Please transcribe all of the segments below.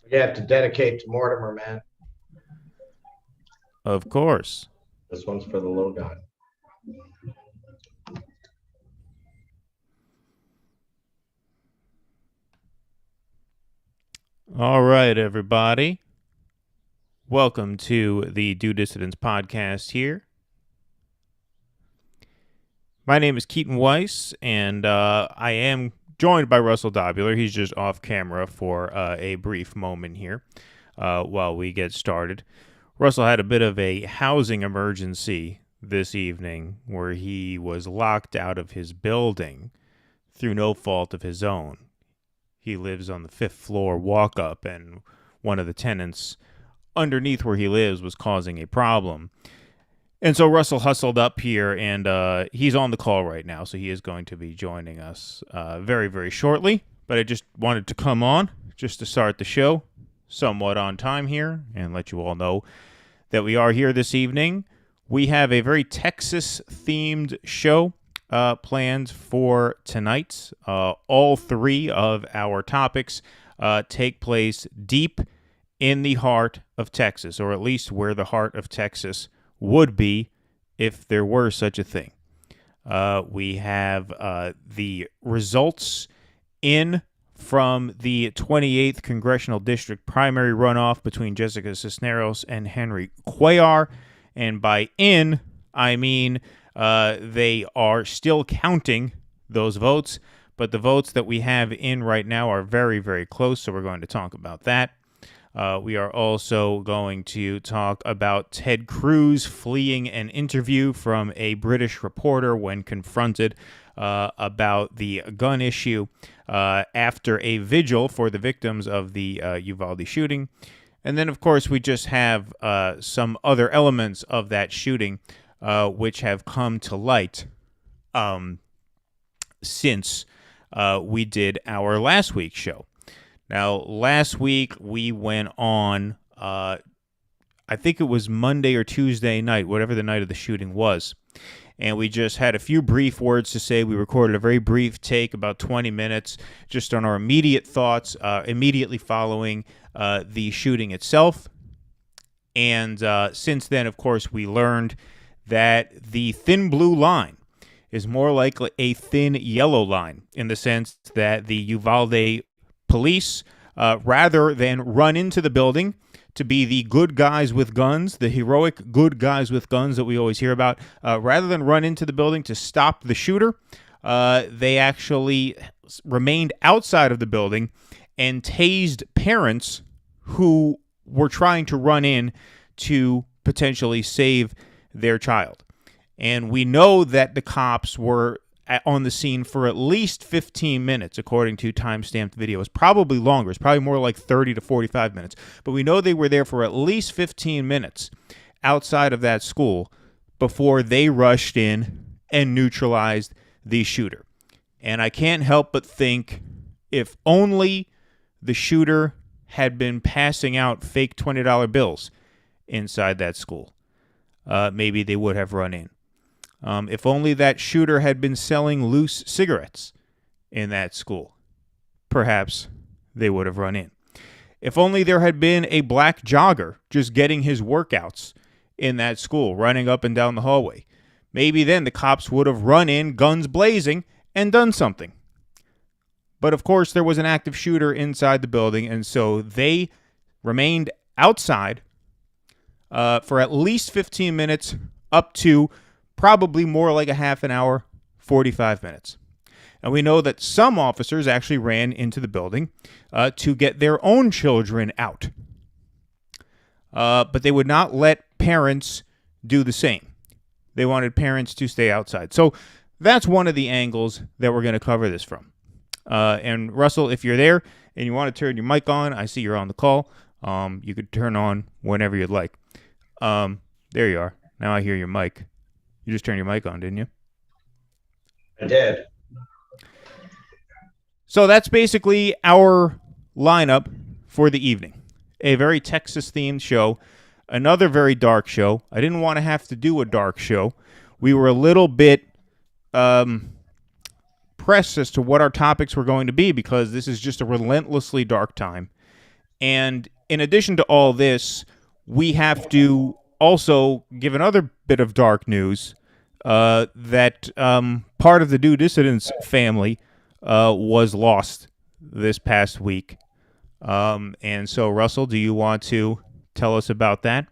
You have to dedicate to Mortimer, man. Of course. This one's for the little guy. All right, everybody. Welcome to the Due Dissidence podcast here. My name is Keaton Weiss, and I am joined by Russell Dobular. He's just off camera for a brief moment here while we get started. Russell had a bit of a housing emergency this evening where he was locked out of his building through no fault of his own. He lives on the fifth floor walk up, and one of the tenants underneath where he lives was causing a problem. And so Russell hustled up here, and he's on the call right now, so he is going to be joining us very, very shortly. But I just wanted to come on just to start the show somewhat on time here and let you all know that we are here this evening. We have a very Texas-themed show planned for tonight. All three of our topics take place deep in the heart of Texas, or at least where the heart of Texas would be if there were such a thing. We have the results in from the 28th Congressional District primary runoff between Jessica Cisneros and Henry Cuellar. And by in, I mean they are still counting those votes, but the votes that we have in right now are very, very close, so we're going to talk about that. We are also going to talk about Ted Cruz fleeing an interview from a British reporter when confronted about the gun issue after a vigil for the victims of the Uvalde shooting. And then, of course, we just have some other elements of that shooting which have come to light since we did our last week's show. Now, last week we went on, I think it was Monday or Tuesday night, whatever the night of the shooting was. And we just had a few brief words to say. We recorded a very brief take, about 20 minutes, just on our immediate thoughts, immediately following the shooting itself. And since then, of course, we learned that the thin blue line is more like a thin yellow line in the sense that the Uvalde police, rather than run into the building to be the good guys with guns, the heroic good guys with guns that we always hear about, rather than run into the building to stop the shooter, they actually remained outside of the building and tased parents who were trying to run in to potentially save their child. And we know that the cops were on the scene for at least 15 minutes, according to time-stamped videos. Probably longer. It's probably more like 30 to 45 minutes. But we know they were there for at least 15 minutes outside of that school before they rushed in and neutralized the shooter. And I can't help but think if only the shooter had been passing out fake $20 bills inside that school, maybe they would have run in. If only that shooter had been selling loose cigarettes in that school, perhaps they would have run in. If only there had been a black jogger just getting his workouts in that school, running up and down the hallway, maybe then the cops would have run in, guns blazing, and done something. But of course, there was an active shooter inside the building, and so they remained outside for at least 15 minutes, up to probably more like a half an hour, 45 minutes. And we know that some officers actually ran into the building to get their own children out. But they would not let parents do the same. They wanted parents to stay outside. So that's one of the angles that we're going to cover this from. And Russell, if you're there and you want to turn your mic on, I see you're on the call. You could turn on whenever you'd like. There you are. Now I hear your mic. You just turned your mic on, didn't you? I did. So that's basically our lineup for the evening. A very Texas-themed show. Another very dark show. I didn't want to have to do a dark show. We were a little bit pressed as to what our topics were going to be because this is just a relentlessly dark time And in addition to all this, we have to also give another bit of dark news that part of the Due Dissidents family was lost this past week. And so, Russell, do you want to tell us about that?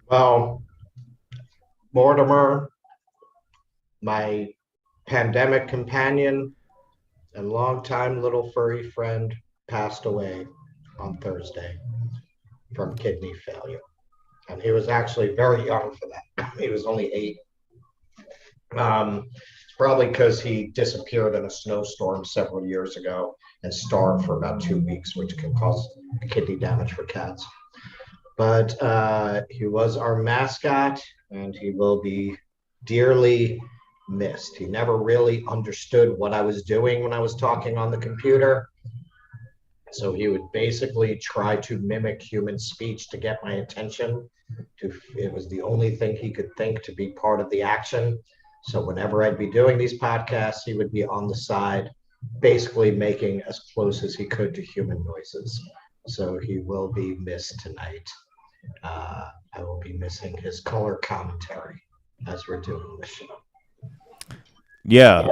Well, Mortimer, my pandemic companion and longtime little furry friend, passed away on Thursday from kidney failure. And he was actually very young for that. He was only 8. Probably because he disappeared in a snowstorm several years ago and starved for about 2 weeks, which can cause kidney damage for cats. But he was our mascot, and he will be dearly missed. He never really understood what I was doing when I was talking on the computer. So he would basically try to mimic human speech to get my attention. It was the only thing he could think to be part of the action. So whenever I'd be doing these podcasts, he would be on the side, basically making as close as he could to human noises. So he will be missed tonight. I will be missing his color commentary as we're doing the show. Yeah.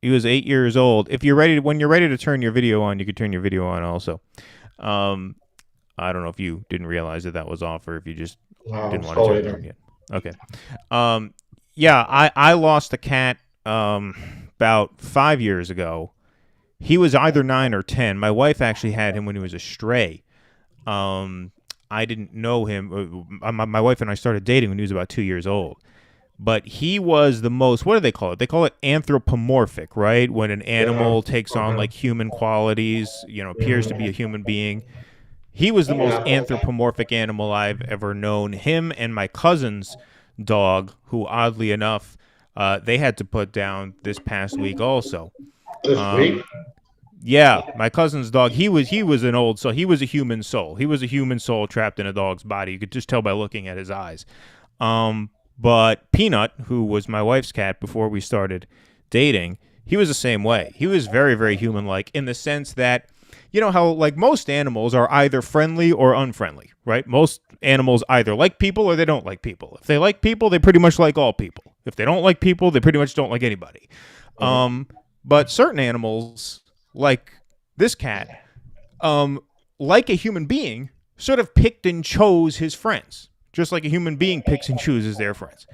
He was 8 years old. If you're ready, when you're ready to turn your video on, you could turn your video on also. I don't know if you didn't realize that was off, or if you just didn't want to turn it on yet. Okay. Yeah, I lost a cat about 5 years ago. He was either 9 or 10. My wife actually had him when he was a stray. I didn't know him. My wife and I started dating when he was about 2 years old. But he was the most, what do they call it? They call it anthropomorphic, right? When an animal takes on like human qualities, appears to be a human being. He was the most anthropomorphic animal I've ever known. Him and my cousin's dog, who oddly enough, they had to put down this past week also. This week? Yeah, my cousin's dog, he was an old soul. He was a human soul. He was a human soul trapped in a dog's body. You could just tell by looking at his eyes. But Peanut, who was my wife's cat before we started dating, he was the same way. He was very, very human-like in the sense that, how like most animals are either friendly or unfriendly, right? Most animals either like people or they don't like people. If they like people, they pretty much like all people. If they don't like people, they pretty much don't like anybody. But certain animals, like this cat, like a human being, sort of picked and chose his friends, just like a human being picks and chooses their friends.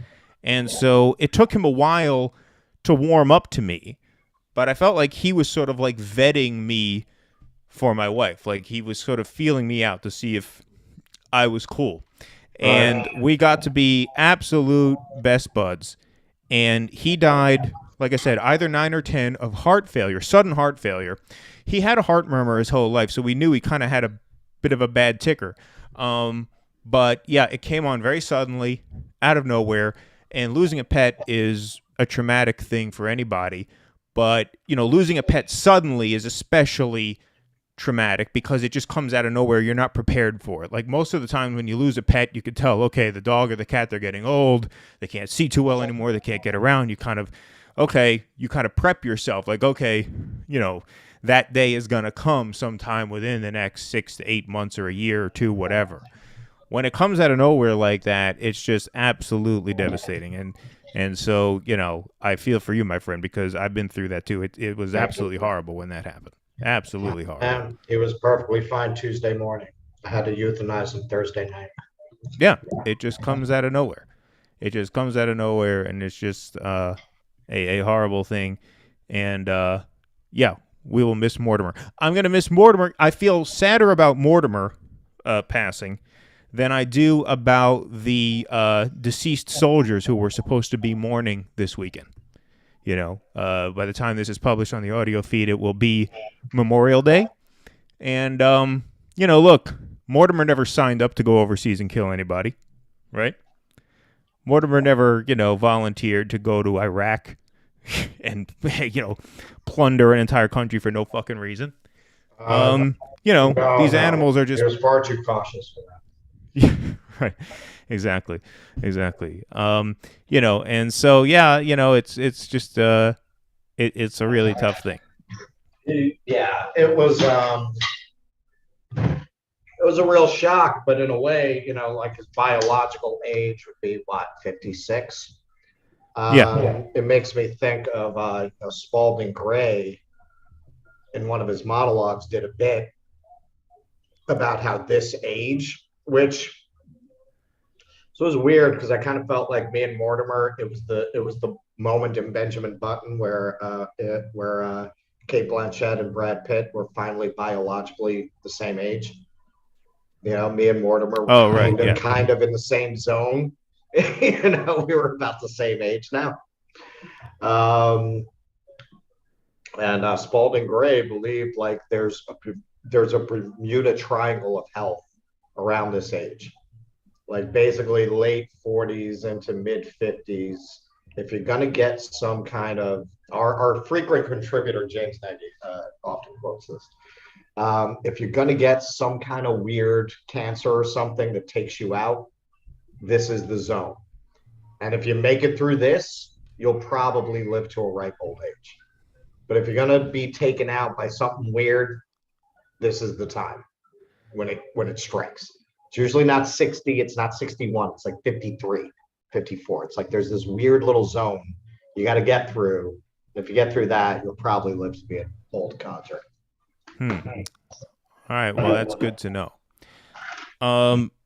And so it took him a while to warm up to me, but I felt like he was sort of like vetting me for my wife. Like he was sort of feeling me out to see if I was cool. And we got to be absolute best buds. And he died, like I said, either 9 or 10 of heart failure, sudden heart failure. He had a heart murmur his whole life, so we knew he kind of had a bit of a bad ticker. But yeah, it came on very suddenly, out of nowhere, and losing a pet is a traumatic thing for anybody. But, losing a pet suddenly is especially traumatic because it just comes out of nowhere. You're not prepared for it. Like most of the time when you lose a pet, you could tell, okay, the dog or the cat, they're getting old. They can't see too well anymore. They can't get around. You kind of prep yourself. Like, okay, that day is going to come sometime within the next 6 to 8 months or a year or two, whatever. When it comes out of nowhere like that, it's just absolutely devastating. And so, I feel for you, my friend, because I've been through that too. It was absolutely horrible when that happened. Absolutely horrible. And he was perfectly fine Tuesday morning. I had to euthanize him Thursday night. Yeah, it just comes out of nowhere. It just comes out of nowhere, and it's just a horrible thing. And, yeah, we will miss Mortimer. I'm going to miss Mortimer. I feel sadder about Mortimer passing than I do about the deceased soldiers who were supposed to be mourning this weekend. By the time this is published on the audio feed, it will be Memorial Day. And, look, Mortimer never signed up to go overseas and kill anybody, right? Mortimer never, volunteered to go to Iraq and, plunder an entire country for no fucking reason. These animals are just... He was far too cautious for that. Right. Exactly. And so, yeah, it's just, it's a really tough thing. Yeah, it was, it was a real shock, but in a way, like his biological age would be what, 56. Yeah. It makes me think of Spalding Gray in one of his monologues did a bit about how this age, which so it was weird because I kind of felt like me and Mortimer. It was the moment in Benjamin Button where Kate Blanchett and Brad Pitt were finally biologically the same age. Me and Mortimer were Oh, right. Yeah. kind of in the same zone. We were about the same age now. And Spalding Gray believed like there's a Bermuda Triangle of health around this age, like basically late 40s into mid 50s. If you're going to get some kind of our frequent contributor James Nagy often quotes this. If you're going to get some kind of weird cancer or something that takes you out, this is the zone. And if you make it through this, you'll probably live to a ripe old age. But if you're going to be taken out by something weird, this is the time when it strikes. It's usually not 60. It's not 61. It's like 53, 54. It's like there's this weird little zone you got to get through. If you get through that, you'll probably live to be an old codger. All right. Well, that's good to know.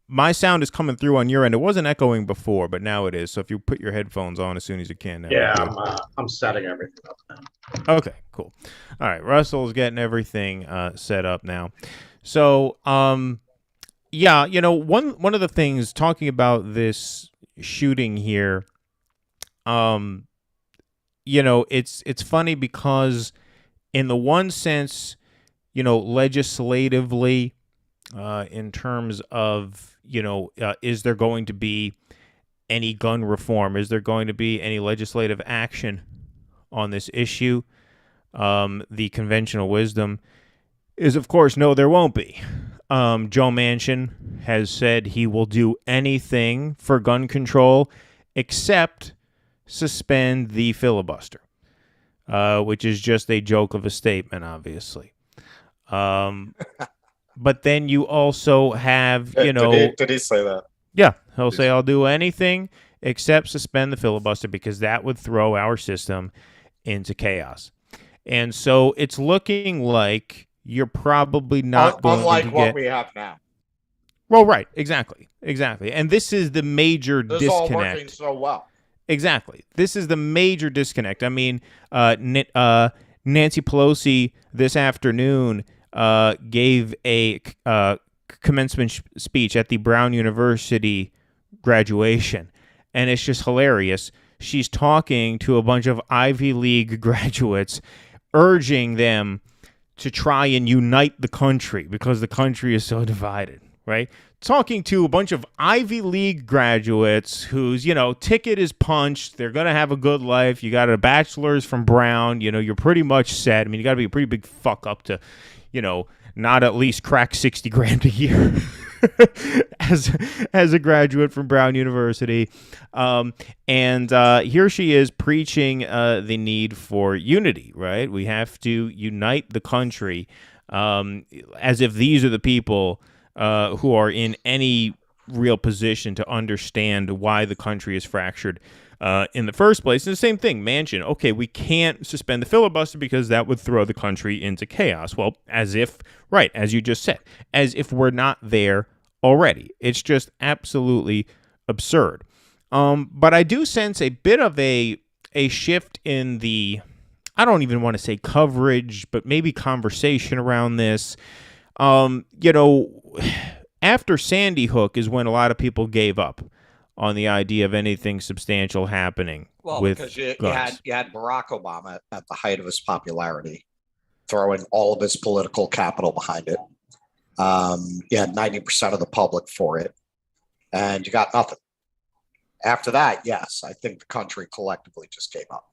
My sound is coming through on your end. It wasn't echoing before, but now it is. So if you put your headphones on as soon as you can. I'm setting everything up now. Okay, cool. All right. Russell's getting everything set up now. So, yeah, one of the things talking about this shooting here, it's funny because in the one sense, legislatively, in terms of, is there going to be any gun reform? Is there going to be any legislative action on this issue? The conventional wisdom is, of course, no, there won't be. Joe Manchin has said he will do anything for gun control except suspend the filibuster, which is just a joke of a statement, obviously. But then you also have, Did he say that? Yeah, he'll say, I'll do anything except suspend the filibuster because that would throw our system into chaos. And so it's looking like you're probably not going unlike to get... what we have now. Well, right, exactly. And this is the major This disconnect. is all working so well. Exactly. This is the major disconnect. I mean, Nancy Pelosi this afternoon gave a commencement speech at the Brown University graduation, and it's just hilarious. She's talking to a bunch of Ivy League graduates, urging them to try and unite the country because the country is so divided, right? Talking to a bunch of Ivy League graduates whose, ticket is punched. They're going to have a good life. You got a bachelor's from Brown. You're pretty much set. I mean, you got to be a pretty big fuck up to, not at least crack 60 grand a year as a graduate from Brown University. And here she is preaching the need for unity, right? We have to unite the country, as if these are the people who are in any real position to understand why the country is fractured in the first place. And the same thing, Manchin. Okay, we can't suspend the filibuster because that would throw the country into chaos. Well, as if, right, as you just said, as if we're not there already. It's just absolutely absurd. But I do sense a bit of a shift in the, I don't even want to say coverage, but maybe conversation around this. After Sandy Hook is when a lot of people gave up on the idea of anything substantial happening. Well, with because guns. you had Barack Obama at the height of his popularity, throwing all of his political capital behind it. You had 90% of the public for it, and you got nothing. After that, yes, I think the country collectively just gave up.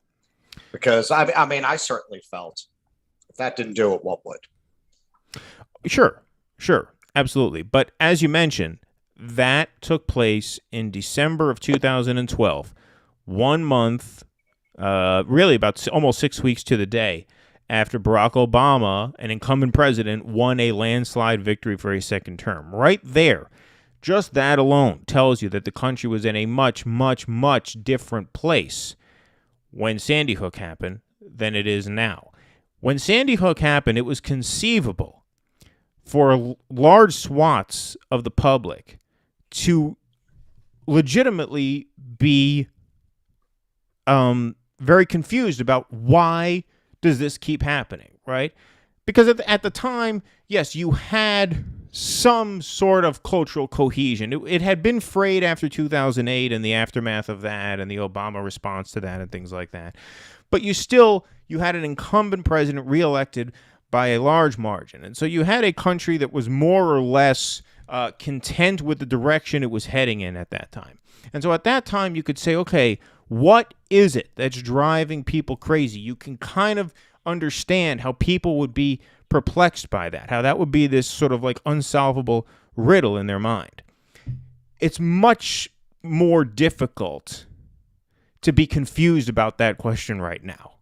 Because, I mean, I certainly felt if that didn't do it, what would? Sure, absolutely. But as you mentioned, that took place in December of 2012, 1 month, really about almost 6 weeks to the day after Barack Obama, an incumbent president, won a landslide victory for a second term. Right there, just that alone tells you that the country was in a much, much, much different place when Sandy Hook happened than it is now. When Sandy Hook happened, it was conceivable for large swaths of the public to legitimately be very confused about why does this keep happening, right? Because at the time, yes, you had some sort of cultural cohesion. It had been frayed after 2008 and the aftermath of that and the Obama response to that and things like that. But you had an incumbent president reelected by a large margin. And so you had a country that was more or less content with the direction it was heading in at that time. And so at that time, you could say, okay, what is it that's driving people crazy? You can kind of understand how people would be perplexed by that, how that would be this sort of like unsolvable riddle in their mind. It's much more difficult to be confused about that question right now,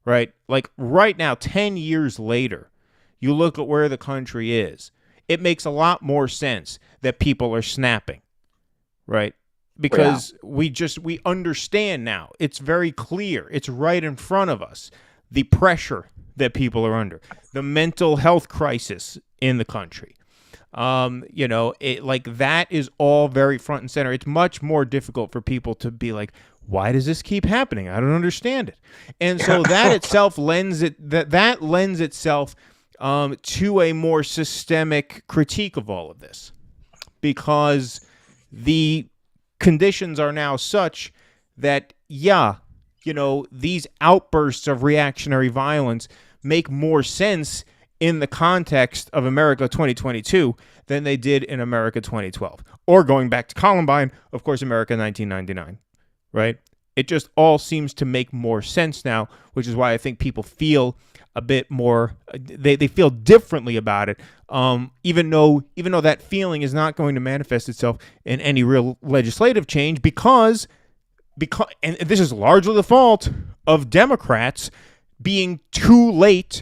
right? Like right now, 10 years later, you look at where the country is. It makes a lot more sense that people are snapping, right? Because we understand now. It's very clear. It's right in front of us. The pressure that people are under, the mental health crisis in the country. That is all very front and center. It's much more difficult for people to be like, why does this keep happening? I don't understand it. And so that itself lends itself to a more systemic critique of all of this, because the conditions are now such that, these outbursts of reactionary violence make more sense in the context of America 2022 than they did in America 2012. Or going back to Columbine, of course, America 1999, right? It just all seems to make more sense now, which is why I think people feel a bit more, they feel differently about it, even though that feeling is not going to manifest itself in any real legislative change because and this is largely the fault of Democrats being too late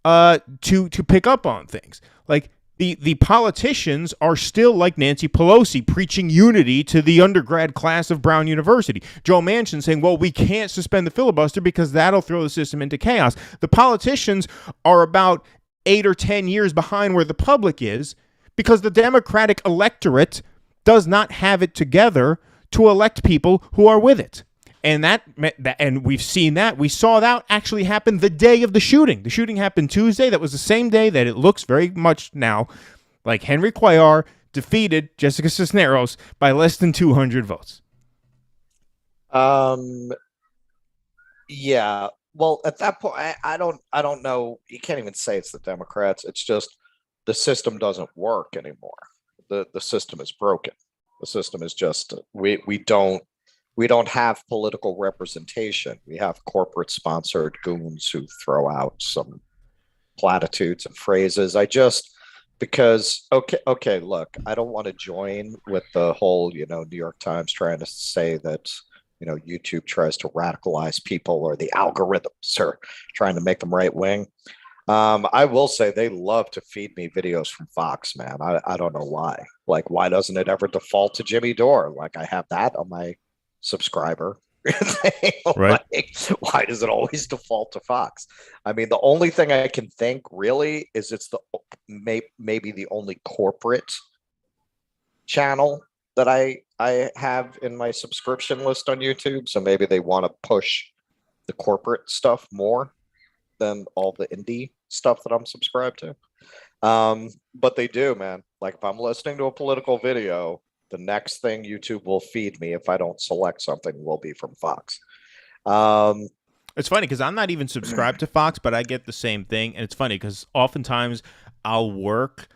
to pick up on things. Like the politicians are still like Nancy Pelosi preaching unity to the undergrad class of Brown University. Joe Manchin saying, well, we can't suspend the filibuster because that'll throw the system into chaos. The politicians are about 8 or 10 years behind where the public is because the Democratic electorate does not have it together to elect people who are with it. And and we've seen that. We saw that actually happen the day of the shooting. The shooting happened Tuesday. That was the same day that it looks very much now like Henry Cuellar defeated Jessica Cisneros by less than 200 votes. Yeah. Well, at that point, I don't know. You can't even say it's the Democrats. It's just the system doesn't work anymore. The system is broken. The system is just we don't have political representation. We have corporate sponsored goons who throw out some platitudes and phrases. Okay, look, I don't want to join with the whole, New York Times trying to say that, YouTube tries to radicalize people or the algorithms are trying to make them right wing. I will say they love to feed me videos from Fox, man. I don't know why. Like, why doesn't it ever default to Jimmy Dore? Like, I have that on my subscriber thing. Right. Like, why does it always default to Fox? I mean, the only thing I can think really is it's maybe the only corporate channel that I have in my subscription list on YouTube. So maybe they want to push the corporate stuff more than all the indie stuff that I'm subscribed to. But they do, man. Like if I'm listening to a political video, the next thing YouTube will feed me if I don't select something will be from Fox. It's funny because I'm not even subscribed to Fox, but I get the same thing. And it's funny because oftentimes I'll work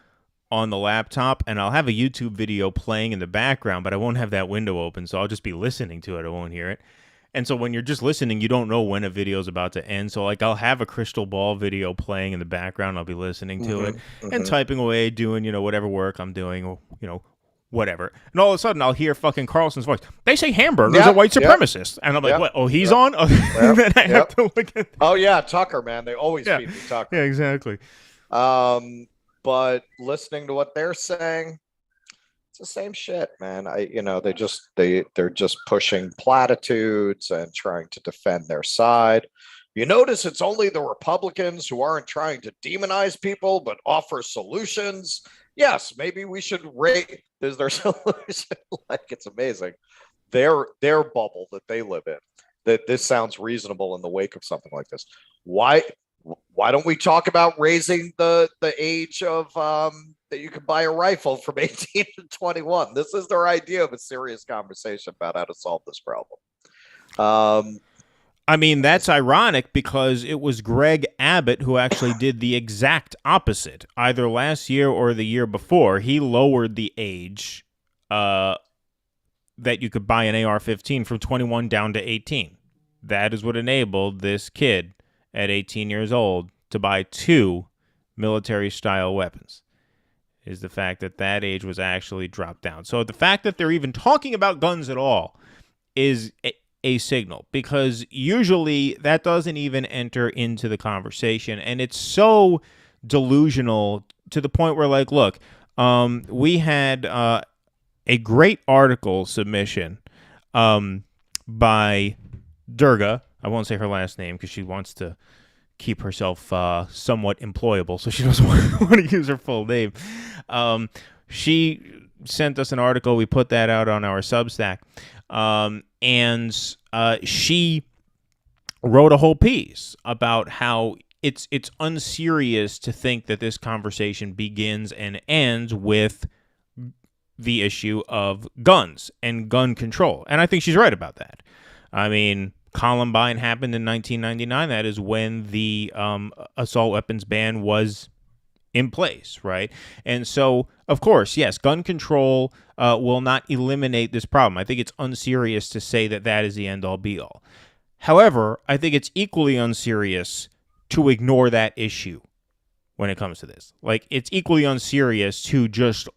on the laptop and I'll have a YouTube video playing in the background, but I won't have that window open. So I'll just be listening to it. I won't hear it. And so when you're just listening, you don't know when a video is about to end. So like I'll have a crystal ball video playing in the background. I'll be listening to it and typing away, doing, whatever work I'm doing, whatever. And all of a sudden, I'll hear fucking Carlson's voice. They say hamburger's a white supremacist. And I'm like, what? Oh, he's on? Oh, then I have to look at Oh, yeah, Tucker, man. They always feed me Tucker. Yeah, exactly. But listening to what they're saying, it's the same shit, man. They're just pushing platitudes and trying to defend their side. You notice it's only the Republicans who aren't trying to demonize people, but offer solutions. Yes, maybe we should rate. Is their solution? Like, it's amazing. Their bubble that they live in. That this sounds reasonable in the wake of something like this. Why don't we talk about raising the age of that you can buy a rifle from 18 to 21? This is their idea of a serious conversation about how to solve this problem. I mean, that's ironic because it was Greg Abbott who actually did the exact opposite. Either last year or the year before, he lowered the age that you could buy an AR-15 from 21 down to 18. That is what enabled this kid at 18 years old to buy 2 military-style weapons, is the fact that that age was actually dropped down. So the fact that they're even talking about guns at all is a signal, because usually that doesn't even enter into the conversation, and it's so delusional to the point where, like, look, we had a great article submission by Durga. I won't say her last name because she wants to keep herself somewhat employable, so she doesn't want to use her full name. She sent us an article. We put that out on our Substack. And she wrote a whole piece about how it's unserious to think that this conversation begins and ends with the issue of guns and gun control. And I think she's right about that. I mean, Columbine happened in 1999. That is when the assault weapons ban was in place, right? And so, of course, yes, gun control will not eliminate this problem. I think it's unserious to say that that is the end-all, be-all. However, I think it's equally unserious to ignore that issue when it comes to this. Like, it's equally unserious to just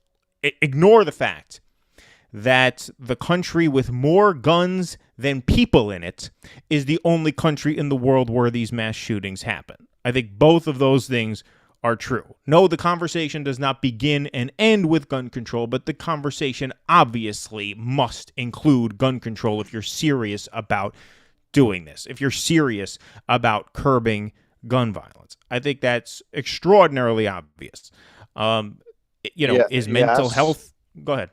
ignore the fact that the country with more guns than people in it is the only country in the world where these mass shootings happen. I think both of those things are true. No, the conversation does not begin and end with gun control, but the conversation obviously must include gun control if you're serious about doing this, if you're serious about curbing gun violence. I think that's extraordinarily obvious. Is mental health... Go ahead.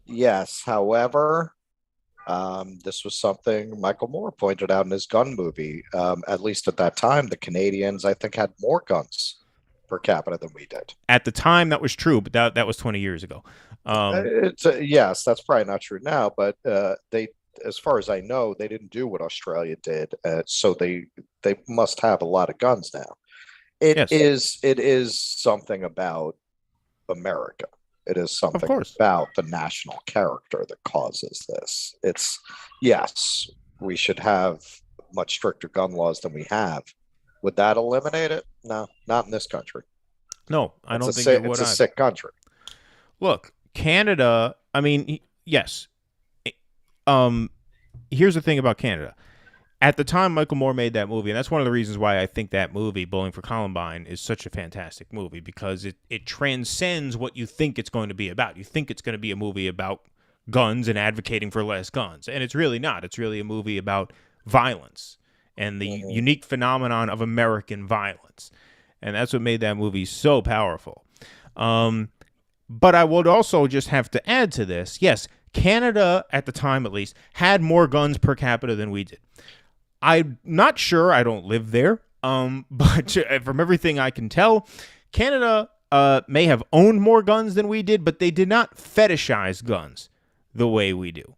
Yes, however, this was something Michael Moore pointed out in his gun movie. At least at that time, the Canadians, I think, had more guns per capita than we did. At the time, that was true, but that was 20 years ago. Yes, that's probably not true now, but they, as far as I know, they didn't do what Australia did, so they must have a lot of guns now. It is something about America. It is something about the national character that causes this. It's, yes, we should have much stricter gun laws than we have. Would that eliminate it? No, not in this country. No, I don't think it would. It's a sick country. Look, Canada, I mean, yes. Here's the thing about Canada. At the time Michael Moore made that movie, and that's one of the reasons why I think that movie, Bowling for Columbine, is such a fantastic movie, because it transcends what you think it's going to be about. You think it's going to be a movie about guns and advocating for less guns, and it's really not. It's really a movie about violence and the unique phenomenon of American violence. And that's what made that movie so powerful. But I would also just have to add to this, yes, Canada, at the time at least, had more guns per capita than we did. I'm not sure. I don't live there. But from everything I can tell, Canada may have owned more guns than we did, but they did not fetishize guns the way we do.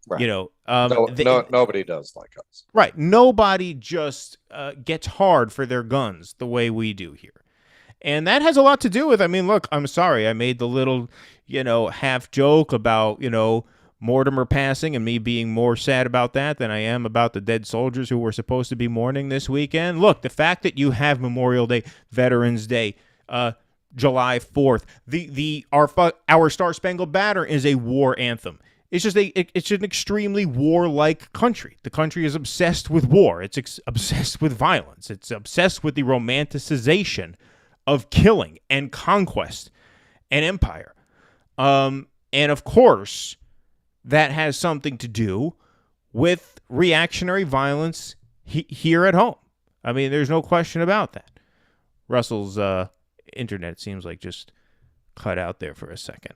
Right. You know, nobody does like us. Right. Nobody just gets hard for their guns the way we do here. And that has a lot to do with, I mean, look, I'm sorry. I made the little, half joke about, Mortimer passing and me being more sad about that than I am about the dead soldiers who were supposed to be mourning this weekend. Look, the fact that you have Memorial Day, Veterans Day, July 4th. Our Star Spangled Banner is a war anthem. It's just it's an extremely warlike country. The country is obsessed with war. It's obsessed with violence. It's obsessed with the romanticization of killing and conquest and empire. And of course, that has something to do with reactionary violence here at home. I mean, there's no question about that. Russell's internet seems like just cut out there for a second.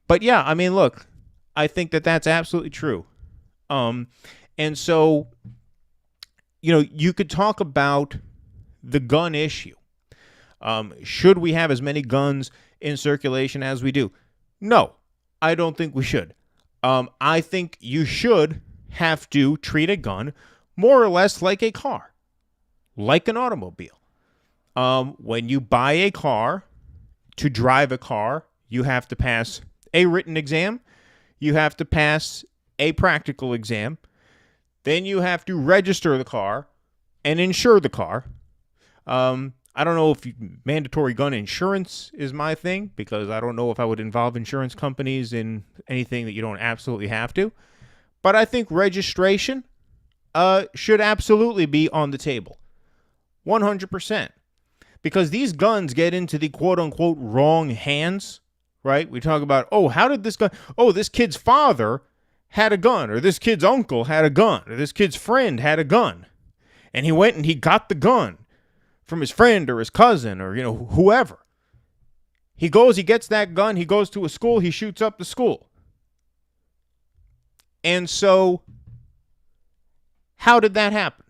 But yeah, I mean, look, I think that that's absolutely true. And so, you could talk about the gun issue. Should we have as many guns in circulation as we do? No, I don't think we should. I think you should have to treat a gun more or less like a car, like an automobile. When you buy a car, to drive a car, you have to pass a written exam, you have to pass a practical exam, then you have to register the car and insure the car. I don't know if mandatory gun insurance is my thing, because I don't know if I would involve insurance companies in anything that you don't absolutely have to. But I think registration should absolutely be on the table. 100%. Because these guns get into the quote-unquote wrong hands, right? We talk about, how did this gun... this kid's father had a gun, or this kid's uncle had a gun, or this kid's friend had a gun. And he went and he got the gun from his friend or his cousin or, whoever. He goes, he gets that gun, he goes to a school, he shoots up the school. And so, how did that happen?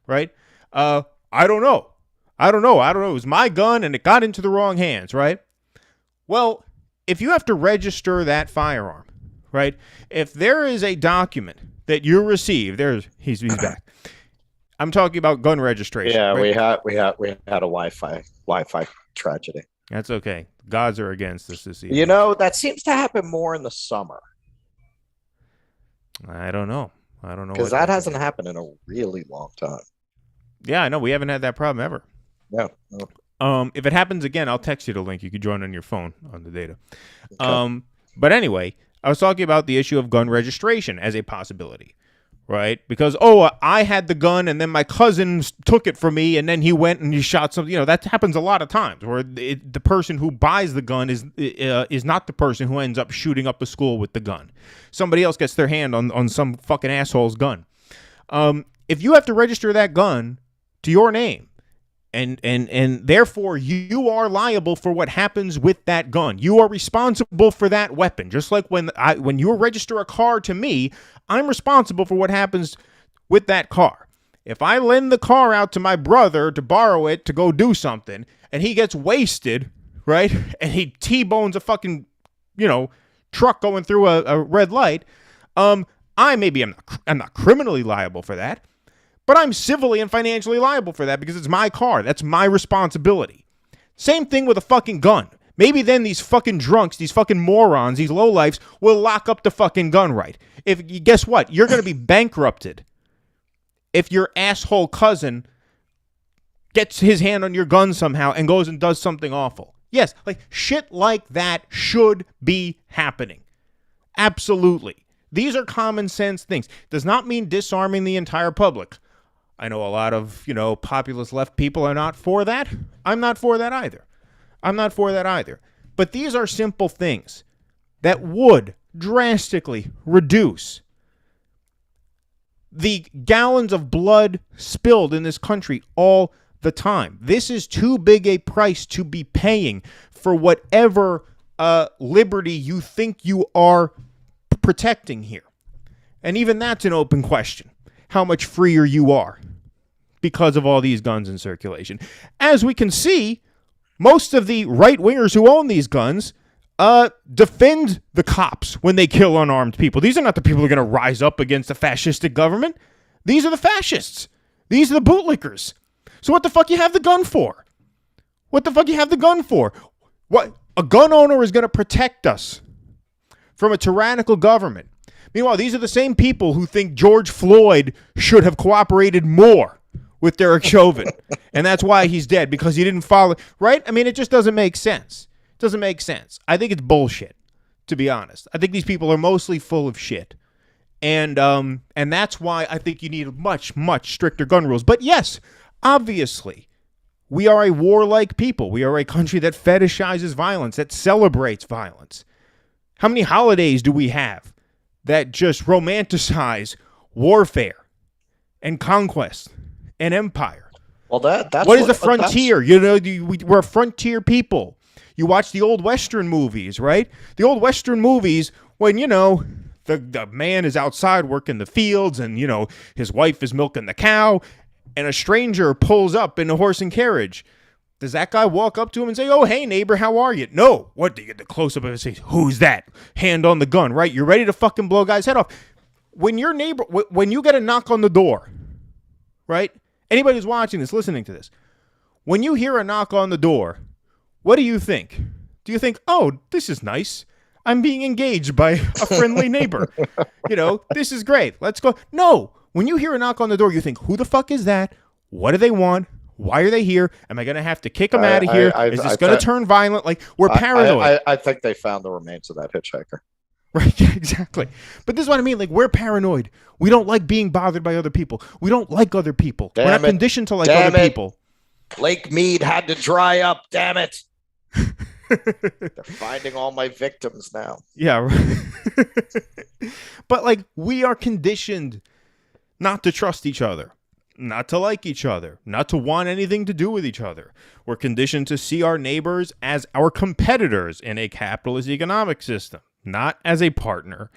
Right? I don't know. It was my gun and it got into the wrong hands, right? Well, if you have to register that firearm, right? If there is a document that you receive, he's back. I'm talking about gun registration. Yeah, right? we had a Wi-Fi tragedy. That's okay. Gods are against us this evening. That seems to happen more in the summer. I don't know. Because that hasn't happened in a really long time. Yeah, I know. We haven't had that problem ever. No. If it happens again, I'll text you the link. You can join on your phone on the data. Okay. But anyway, I was talking about the issue of gun registration as a possibility, right? Because, I had the gun and then my cousin took it from me and then he went and he shot something. That happens a lot of times where the person who buys the gun is not the person who ends up shooting up the school with the gun. Somebody else gets their hand on some fucking asshole's gun. If you have to register that gun to your name, and therefore you are liable for what happens with that gun. You are responsible for that weapon. Just like when you register a car to me, I'm responsible for what happens with that car. If I lend the car out to my brother to borrow it to go do something, and he gets wasted, right, and he T-bones a fucking, truck going through a red light, I'm not criminally liable for that. But I'm civilly and financially liable for that because it's my car. That's my responsibility. Same thing with a fucking gun. Maybe then these fucking drunks, these fucking morons, these lowlifes will lock up the fucking gun right. Guess what? You're going to be bankrupted if your asshole cousin gets his hand on your gun somehow and goes and does something awful. Yes, shit like that should be happening. Absolutely. These are common sense things. Does not mean disarming the entire public. I know a lot of, populist left people are not for that. I'm not for that either. But these are simple things that would drastically reduce the gallons of blood spilled in this country all the time. This is too big a price to be paying for whatever liberty you think you are protecting here. And even that's an open question. How much freer you are because of all these guns in circulation. As we can see, most of the right-wingers who own these guns defend the cops when they kill unarmed people. These are not the people who are going to rise up against a fascistic government. These are the fascists. These are the bootlickers. So what the fuck you have the gun for? What a gun owner is going to protect us from a tyrannical government. Meanwhile, these are the same people who think George Floyd should have cooperated more with Derek Chauvin. And that's why he's dead, because he didn't follow, right? I mean, it just doesn't make sense. It doesn't make sense. I think it's bullshit, to be honest. I think these people are mostly full of shit. And that's why I think you need much, much stricter gun rules. But yes, obviously, we are a warlike people. We are a country that fetishizes violence, that celebrates violence. How many holidays do we have that just romanticize warfare and conquest and empire? Well, that's what is the frontier? You know, we're a frontier people. You watch the old Western movies, right? The old Western movies, when, you know, the man is outside working the fields and, you know, his wife is milking the cow, and a stranger pulls up in a horse and carriage. Does that guy walk up to him and say, "Oh, hey, neighbor, how are you?" No. What, do you get the close-up and say, "Who's that?" Hand on the gun, right? You're ready to fucking blow a guy's head off. When your neighbor, when you get a knock on the door, right? Anybody who's watching this, listening to this, when you hear a knock on the door, what do you think? Do you think, "Oh, this is nice. I'm being engaged by a friendly neighbor. You know, this is great. Let's go." No. When you hear a knock on the door, you think, who the fuck is that? What do they want? Why are they here? Am I going to have to kick them out of here? Is this going to turn violent? Like, we're paranoid. I think they found the remains of that hitchhiker. Right, exactly. But this is what I mean. Like, we're paranoid. We don't like being bothered by other people. We don't like other people. We're not conditioned to like other people. Lake Mead had to dry up, damn it. They're finding all my victims now. Yeah. Right. But, like, we are conditioned not to trust each other, not to like each other, not to want anything to do with each other. We're conditioned to see our neighbors as our competitors in a capitalist economic system, not as a partner.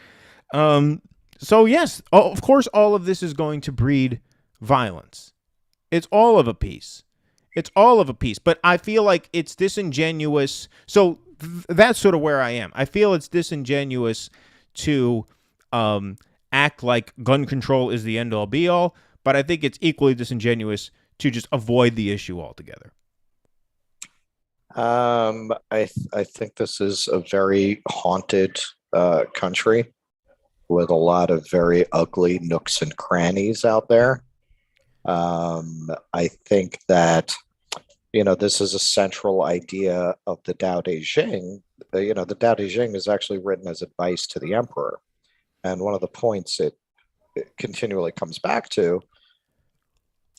So, yes, of course, all of this is going to breed violence. It's all of a piece. It's all of a piece. But I feel like it's disingenuous. So that's sort of where I am. I feel it's disingenuous to act like gun control is the end-all be-all, but I think it's equally disingenuous to just avoid the issue altogether. I think this is a very haunted country with a lot of very ugly nooks and crannies out there. I think that, you know, this is a central idea of the Tao Te Ching. You know, the Tao Te Ching is actually written as advice to the emperor. And one of the points it continually comes back to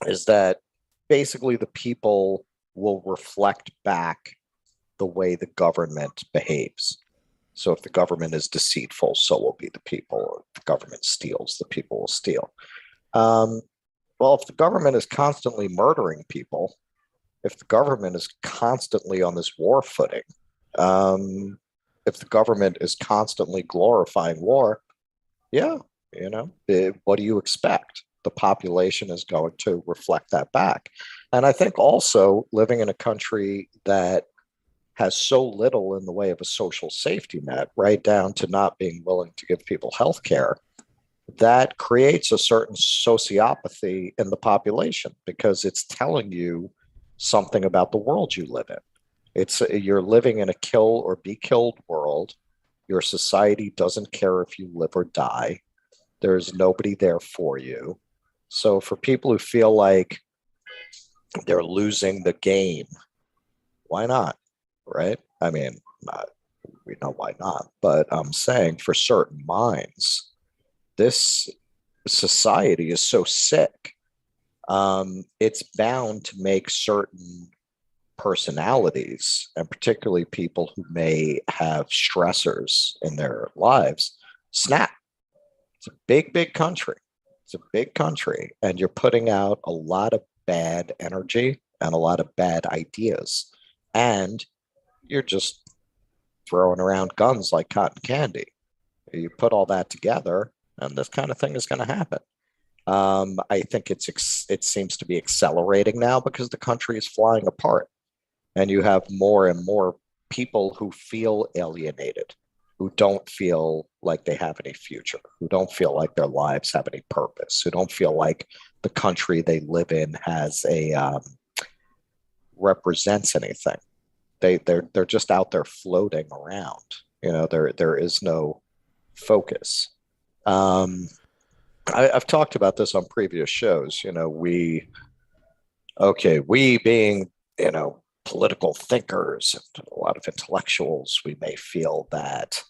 is that basically the people will reflect back the way the government behaves. So if the government is deceitful, so will be the people. If the government steals, the people will steal. Well, if the government is constantly murdering people, if the government is constantly on this war footing, if the government is constantly glorifying war, yeah, you know, what do you expect? The population is going to reflect that back. And I think also living in a country that has so little in the way of a social safety net, right down to not being willing to give people health care, that creates a certain sociopathy in the population because it's telling you something about the world you live in. You're living in a kill or be killed world. Your society doesn't care if you live or die. There's nobody there for you. So for people who feel like they're losing the game, why not? Right? I mean, we know why not, but I'm saying for certain minds, this society is so sick. It's bound to make certain personalities, and particularly people who may have stressors in their lives, snap. It's a big, big country. It's a big country, and you're putting out a lot of bad energy and a lot of bad ideas, and you're just throwing around guns like cotton candy. You put all that together, and this kind of thing is going to happen. I think it seems to be accelerating now because the country is flying apart. And you have more and more people who feel alienated, who don't feel like they have any future, who don't feel like their lives have any purpose, who don't feel like the country they live in has represents anything. They're just out there floating around. You know, there is no focus. I've talked about this on previous shows. You know, we okay, we being, political thinkers and a lot of intellectuals, we may feel that,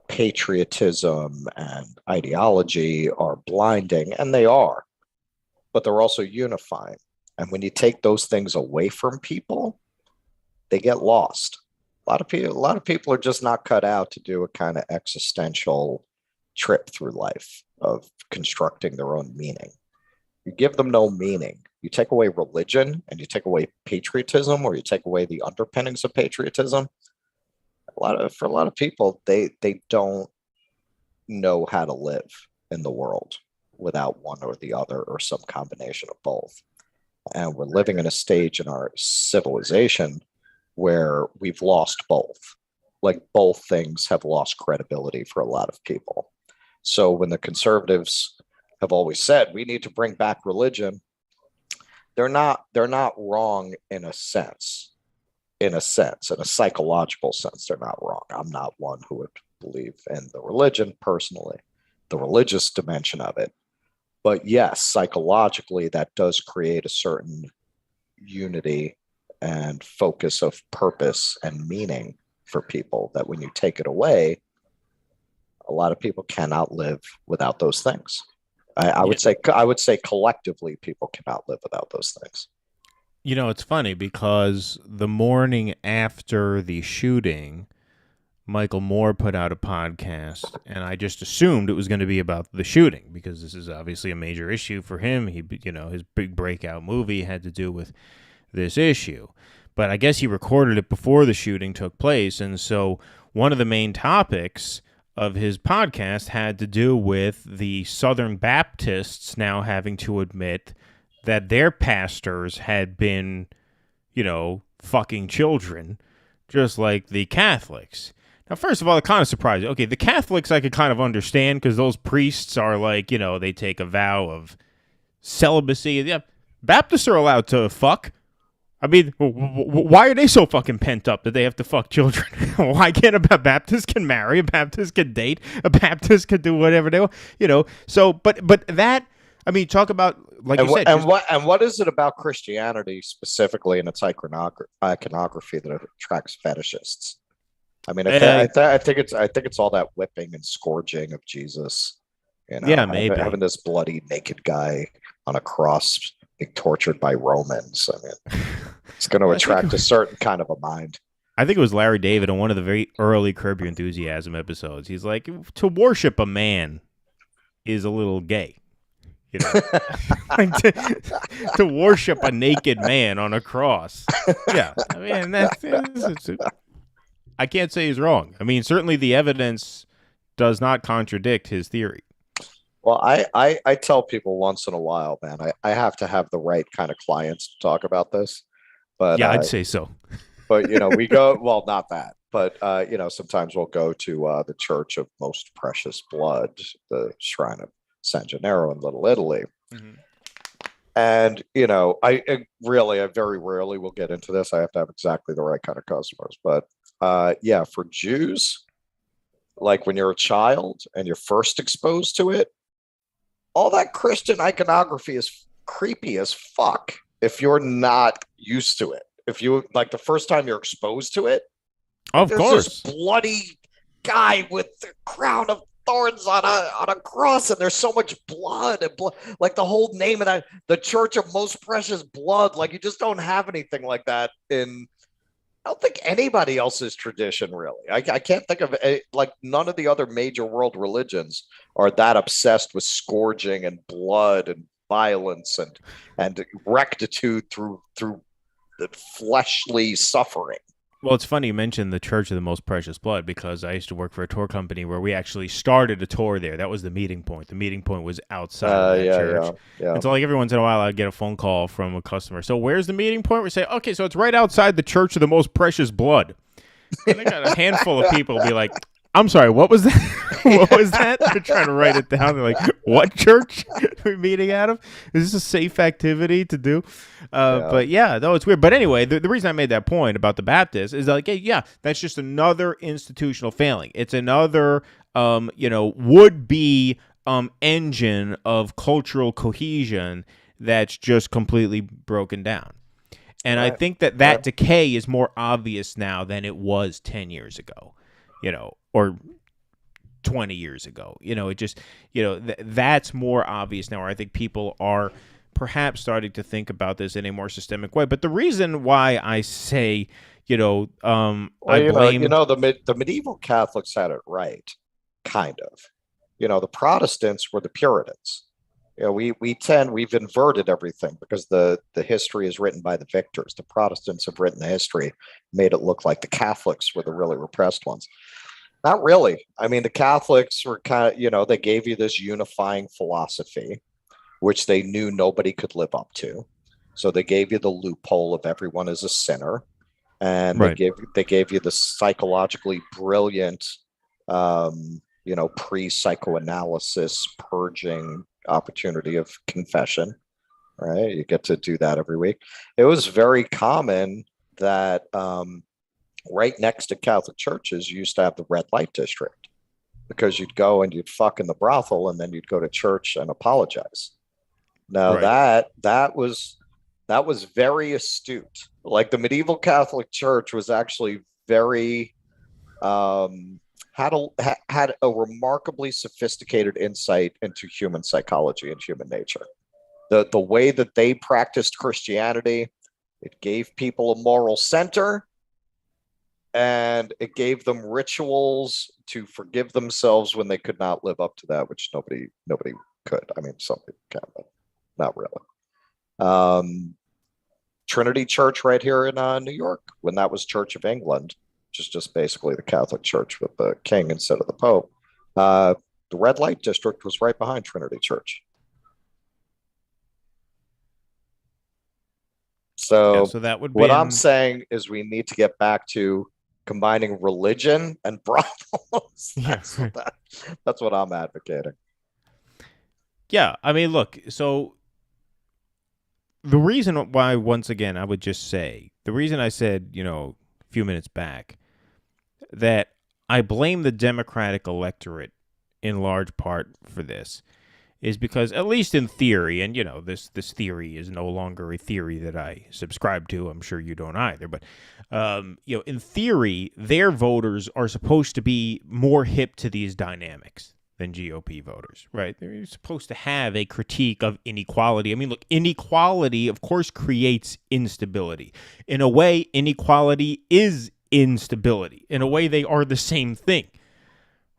patriotism and ideology are blinding, and they are, but they're also unifying. And when you take those things away from people, they get lost. A lot of people are just not cut out to do a kind of existential trip through life of constructing their own meaning. You give them no meaning. You take away religion and you take away patriotism, or you take away the underpinnings of patriotism. For a lot of people, they don't know how to live in the world without one or the other, or some combination of both. And we're living in a stage in our civilization where we've lost both. Like, both things have lost credibility for a lot of people. So when the conservatives have always said we need to bring back religion, they're not wrong in a sense. In a psychological sense, they're not wrong. I'm not one who would believe in the religion personally, the religious dimension of it. But yes, psychologically, that does create a certain unity and focus of purpose and meaning for people, that when you take it away, a lot of people cannot live without those things. I would say collectively, people cannot live without those things. It's funny because the morning after the shooting, Michael Moore put out a podcast, and I just assumed it was going to be about the shooting because this is obviously a major issue for him. His big breakout movie had to do with this issue. But I guess he recorded it before the shooting took place, and so one of the main topics of his podcast had to do with the Southern Baptists now having to admit that their pastors had been, fucking children, just like the Catholics. Now, first of all, it kind of surprised me. Okay, the Catholics I could kind of understand because those priests are like, they take a vow of celibacy. Yeah, Baptists are allowed to fuck. I mean, why are they so fucking pent up that they have to fuck children? Why can't a Baptist can marry, a Baptist can date, a Baptist can do whatever they want, So, but that, I mean, talk about, like you said. What is it about Christianity specifically in its iconography that attracts fetishists? I mean, I think it's all that whipping and scourging of Jesus. Yeah, maybe having this bloody naked guy on a cross being tortured by Romans. I mean, it's going to attract a certain kind of a mind. I think it was Larry David on one of the very early Curb Your Enthusiasm episodes. He's like, to worship a man is a little gay. Like to worship a naked man on a cross. Yeah, I mean, I can't say he's wrong. I mean, certainly the evidence does not contradict his theory. Well, I tell people once in a while, man, I have to have the right kind of clients to talk about this. But yeah, I'd say so. But, we go, well, not that. But, sometimes we'll go to the Church of Most Precious Blood, the Shrine of San Gennaro in Little Italy. Mm-hmm. And, I very rarely will get into this. I have to have exactly the right kind of customers. But, for Jews, like when you're a child and you're first exposed to it, all that Christian iconography is creepy as fuck if you're not used to it. If you, like, the first time you're exposed to it, of course, this bloody guy with the crown of thorns on a cross, and there's so much blood and like the whole name of that, the Church of Most Precious Blood. Like, you just don't have anything like that in, I don't think, anybody else's tradition, really. I can't think of like none of the other major world religions are that obsessed with scourging and blood and violence and rectitude through the fleshly suffering. Well, it's funny you mentioned the Church of the Most Precious Blood because I used to work for a tour company where we actually started a tour there. That was the meeting point. The meeting point was outside that church. Yeah. And so, like, every once in a while, I'd get a phone call from a customer. So where's the meeting point? We say, okay, so it's right outside the Church of the Most Precious Blood. And I got a handful of people be like, I'm sorry, what was that? What was that? They're trying to write it down. They're like, what church are we meeting out of? Is this a safe activity to do? But yeah, no, it's weird. But anyway, the reason I made that point about the Baptists is like, yeah, that's just another institutional failing. It's another, would-be engine of cultural cohesion that's just completely broken down. And I Right. think that Right. decay is more obvious now than it was 10 years ago, or 20 years ago. It just, that's more obvious now, where I think people are perhaps starting to think about this in a more systemic way. But the reason why I say, Well, I blame. the medieval Catholics had it right, kind of. The Protestants were the Puritans. We've inverted everything because the history is written by the victors. The Protestants have written the history, made it look like the Catholics were the really repressed ones. Not really. I mean, the Catholics were kind of, they gave you this unifying philosophy, which they knew nobody could live up to. So they gave you the loophole of everyone is a sinner, and Right. they gave you the psychologically brilliant, pre-psychoanalysis purging opportunity of confession. Right, you get to do that every week. It was very common that right next to Catholic churches, you used to have the red light district, because you'd go and you'd fuck in the brothel, and then you'd go to church and apologize. Now Right. that was very astute. Like, the medieval Catholic Church was actually very had a remarkably sophisticated insight into human psychology and human nature. The way that they practiced Christianity, it gave people a moral center, and it gave them rituals to forgive themselves when they could not live up to that, which nobody could. I mean, some people can, but not really. Trinity Church right here in New York, when that was Church of England, which is just basically the Catholic Church with the king instead of the Pope, the red light district was right behind Trinity Church. So, So that would be what I'm saying is we need to get back to combining religion and brothels. Yes. That's what I'm advocating. Yeah, I mean, look, so the reason why, once again, I would just say, the reason I said, a few minutes back, that I blame the Democratic electorate in large part for this, is because, at least in theory, and, this theory is no longer a theory that I subscribe to. I'm sure you don't either. But, in theory, their voters are supposed to be more hip to these dynamics than GOP voters, right? They're supposed to have a critique of inequality. I mean, look, inequality, of course, creates instability. In a way, inequality is instability. In a way, they are the same thing,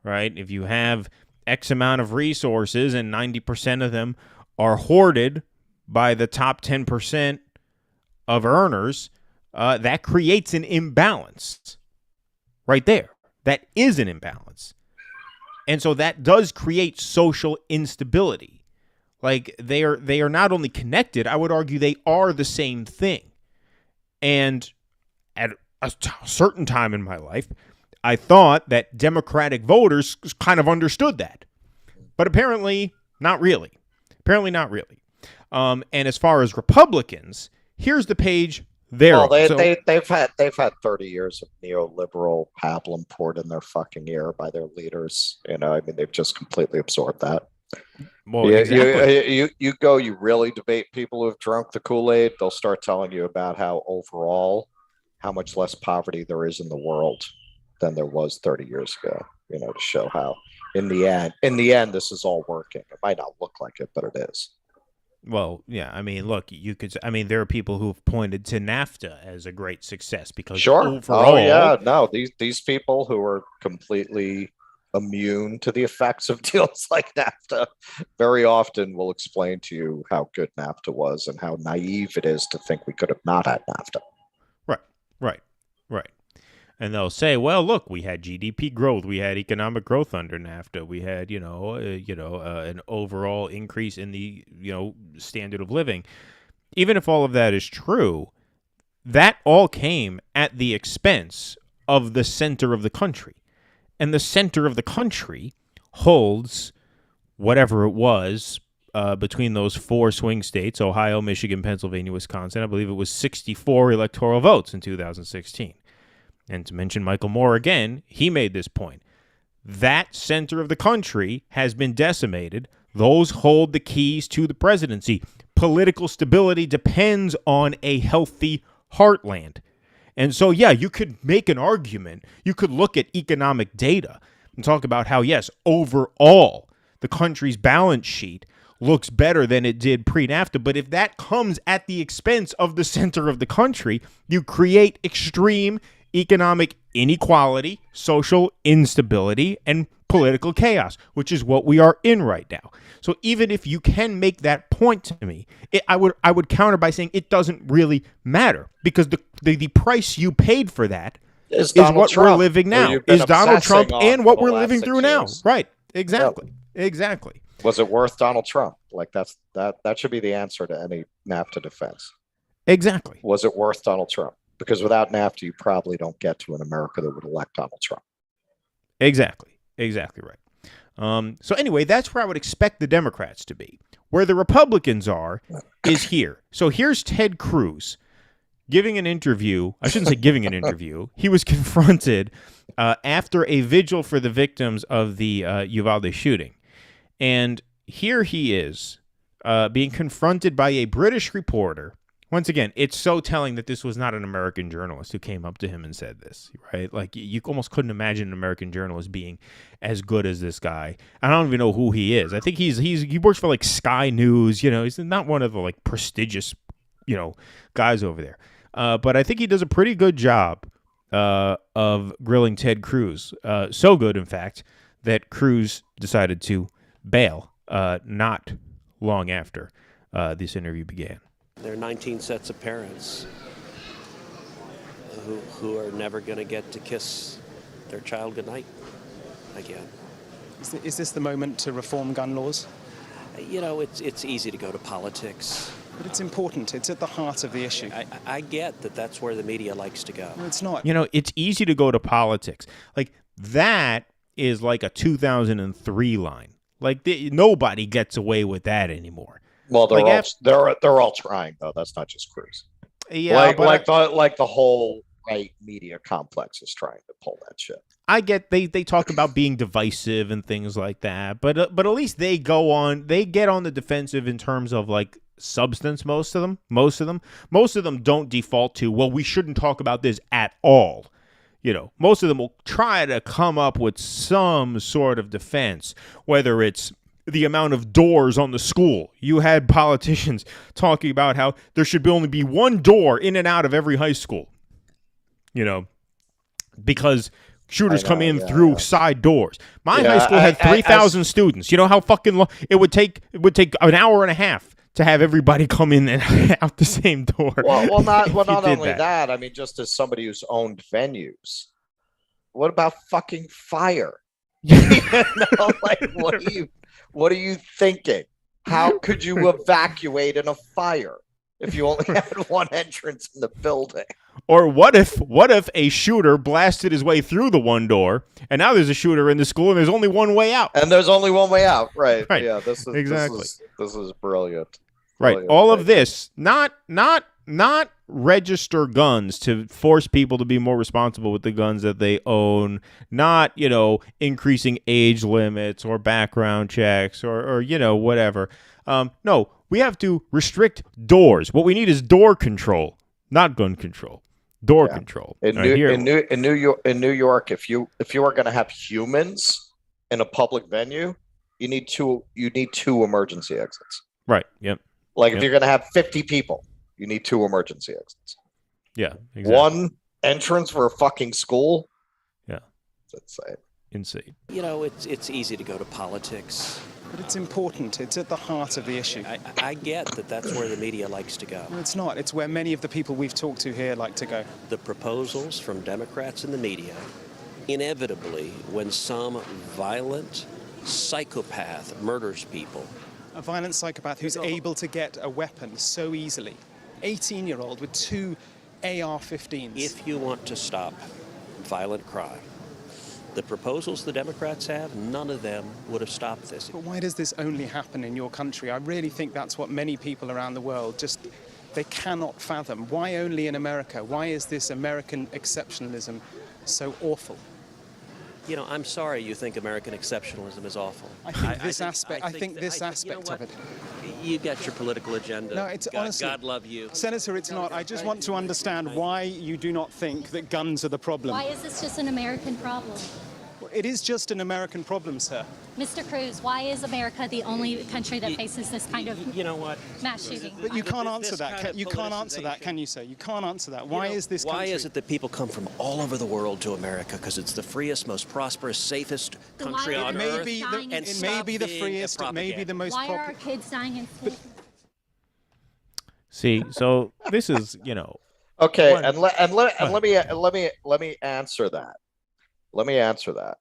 right? If you have X amount of resources and 90% of them are hoarded by the top 10% of earners, that creates an imbalance right there. That is an imbalance. And so that does create social instability. Like, they are not only connected, I would argue they are the same thing. And at a certain time in my life, I thought that Democratic voters kind of understood that. But apparently not really. And as far as Republicans, here's the page they're on. They've had 30 years of neoliberal pablum poured in their fucking ear by their leaders. I mean, they've just completely absorbed that. Well, exactly. You really debate people who have drunk the Kool-Aid, they'll start telling you about how much less poverty there is in the world than there was 30 years ago, to show how in the end, this is all working. It might not look like it, but it is. Well, yeah, I mean, look, there are people who have pointed to NAFTA as a great success because overall... Oh, yeah, no, these people who are completely immune to the effects of deals like NAFTA very often will explain to you how good NAFTA was and how naive it is to think we could have not had NAFTA. Right. And they'll say, well, look, we had GDP growth, we had economic growth under NAFTA, we had, an overall increase in the, standard of living. Even if all of that is true, that all came at the expense of the center of the country. And the center of the country holds whatever it was between those four swing states, Ohio, Michigan, Pennsylvania, Wisconsin. I believe it was 64 electoral votes in 2016. And to mention Michael Moore again, he made this point. That center of the country has been decimated. Those hold the keys to the presidency. political stability depends on a healthy heartland. And so, yeah, you could make an argument. You could look at economic data and talk about how, yes, overall, the country's balance sheet looks better than it did pre-NAFTA. But if that comes at the expense of the center of the country, you create extreme economic inequality, social instability, and political chaos, which is what we are in right now. So even if you can make that point to me, I would counter by saying it doesn't really matter, because the price you paid for that is what Trump, we're living now. Is Donald Trump and what we're living through now. Right. Exactly. Yep. Exactly. Was it worth Donald Trump? Like that should be the answer to any NAFTA defense. Exactly. Was it worth Donald Trump? Because without NAFTA, you probably don't get to an America that would elect Donald Trump. Exactly. Exactly right. So anyway, that's where I would expect the Democrats to be. Where the Republicans are is here. So here's Ted Cruz giving an interview. I shouldn't say giving an interview. He was confronted after a vigil for the victims of the Uvalde shooting. And here he is being confronted by a British reporter. Once again, it's so telling that this was not an American journalist who came up to him and said this, right? Like, you almost couldn't imagine an American journalist being as good as this guy. I don't even know who he is. I think he works for like Sky News. You know, he's not one of the like prestigious, guys over there. But I think he does a pretty good job of grilling Ted Cruz. So good, in fact, that Cruz decided to bail not long after this interview began. There are 19 sets of parents who are never going to get to kiss their child goodnight again. Is this the moment to reform gun laws? It's easy to go to politics. But it's important. It's at the heart of the issue. I get that that's where the media likes to go. No, it's not. It's easy to go to politics. Like, that is like a 2003 line. Like, nobody gets away with that anymore. Well, they're all trying, though. That's not just Cruz. Yeah, like the whole right media complex is trying to pull that shit. I get they talk about being divisive and things like that, but at least they get on the defensive in terms of like substance. Most of them don't default to, well, we shouldn't talk about this at all. Most of them will try to come up with some sort of defense, whether it's the amount of doors on the school. You had politicians talking about how there should only be one door in and out of every high school, because shooters come in through side doors. My high school had 3,000 students. You know how fucking long it would take an hour and a half to have everybody come in and out the same door. Well, not only that. I mean, just as somebody who's owned venues, what about fucking fire? What are you thinking? How could you evacuate in a fire if you only had one entrance in the building? Or what if a shooter blasted his way through the one door, and now there's a shooter in the school, and there's only one way out? And there's only one way out, right? Right. Yeah, this is exactly. This is brilliant. Right. All of this, not register guns to force people to be more responsible with the guns that they own, not, increasing age limits or background checks or whatever. No, we have to restrict doors. What we need is door control, not gun control. Door control. In New York, if you are going to have humans in a public venue, you need two emergency exits. Right. Yep. Like if you're going to have 50 people, you need two emergency exits. Yeah, exactly. One entrance for a fucking school. Yeah. That's insane. It's easy to go to politics. But it's important. It's at the heart of the issue. I get that that's where the media likes to go. No, it's not. It's where many of the people we've talked to here like to go. The proposals from Democrats in the media, inevitably, when some violent psychopath murders people. A violent psychopath who's able to get a weapon so easily. 18-year-old with 2 AR-15s. If you want to stop violent crime, the proposals the Democrats have, none of them would have stopped this. But why does this only happen in your country? I really think that's what many people around the world they cannot fathom. Why only in America? Why is this American exceptionalism so awful? I'm sorry you think American exceptionalism is awful. I think this aspect of it. You got your political agenda. No, it's honestly, God love you. Senator, it's not. I just want to understand why you do not think that guns are the problem. Why is this just an American problem? It is just an American problem, sir. Mr. Cruz, why is America the only country that faces this kind of mass shooting? But you can't answer that. You can't answer that, can you, sir? You can't answer that. Why is this country? Why is it that people come from all over the world to America? Because it's the freest, most prosperous, safest country on earth. It may be the freest. It may be the most. Why are our kids dying in school? See, so this is, Okay, and let me answer that. Let me answer that.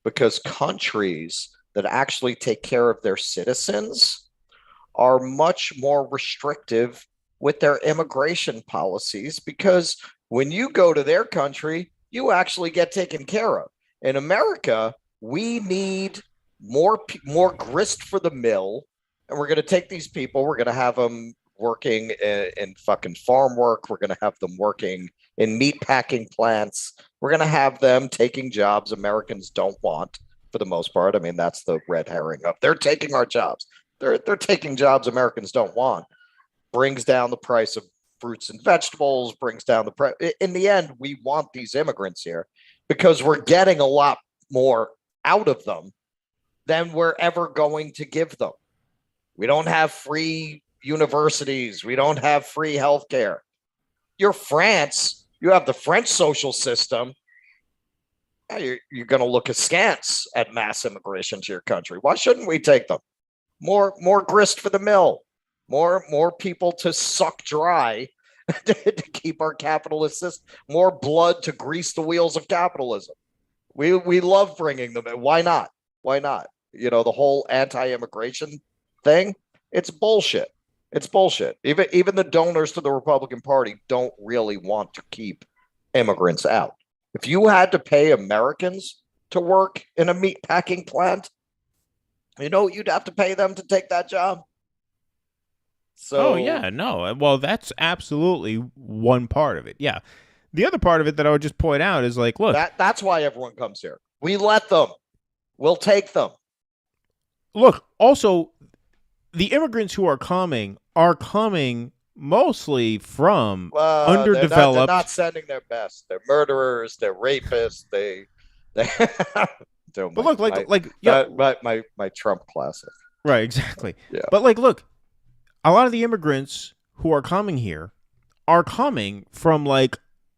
Because countries that actually take care of their citizens are much more restrictive with their immigration policies, because when you go to their country, you actually get taken care of. In America, we need more grist for the mill, and we're going to take these people, we're going to have them working in fucking farm work, we're going to have them working in meat packing plants, we're going to have them taking jobs Americans don't want for the most part. I mean, that's the red herring up. They're taking our jobs. They're taking jobs Americans don't want. Brings down the price of fruits and vegetables, brings down the price. In the end, we want these immigrants here because we're getting a lot more out of them than we're ever going to give them. We don't have free universities. We don't have free healthcare. You're France. You have the French social system. You're going to look askance at mass immigration to your country. Why shouldn't we take them? More grist for the mill. More people to suck dry to keep our capitalist system. More blood to grease the wheels of capitalism. We love bringing them in. Why not? Why not? The whole anti-immigration thing. It's bullshit. It's bullshit. Even the donors to the Republican Party don't really want to keep immigrants out. If you had to pay Americans to work in a meat packing plant, you'd have to pay them to take that job. So, oh, yeah, no. Well, that's absolutely one part of it. Yeah. The other part of it that I would just point out is like, look. That's why everyone comes here. We let them. We'll take them. Look, also, the immigrants who are coming mostly from underdeveloped. They're not sending their best. They're murderers. They're rapists. They but look, my Trump classic. Right, exactly. Yeah. But look, a lot of the immigrants who are coming here are coming from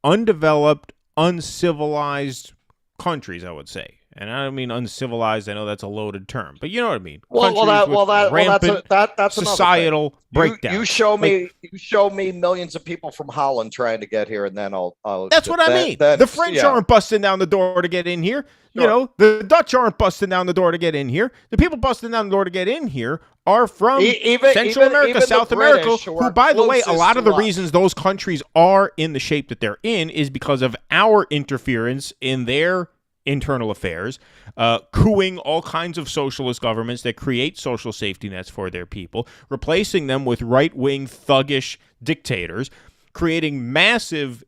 undeveloped, uncivilized countries, I would say. And I don't mean uncivilized. I know that's a loaded term, but you know what I mean. That's societal breakdown. You show me millions of people from Holland trying to get here, and then I'll. That's what I mean. The French aren't busting down the door to get in here. Sure. The Dutch aren't busting down the door to get in here. The people busting down the door to get in here are from Central America, South America, who, by the way, a lot of the reasons those countries are in the shape that they're in is because of our interference in their internal affairs, cooing all kinds of socialist governments that create social safety nets for their people, replacing them with right-wing thuggish dictators, creating massive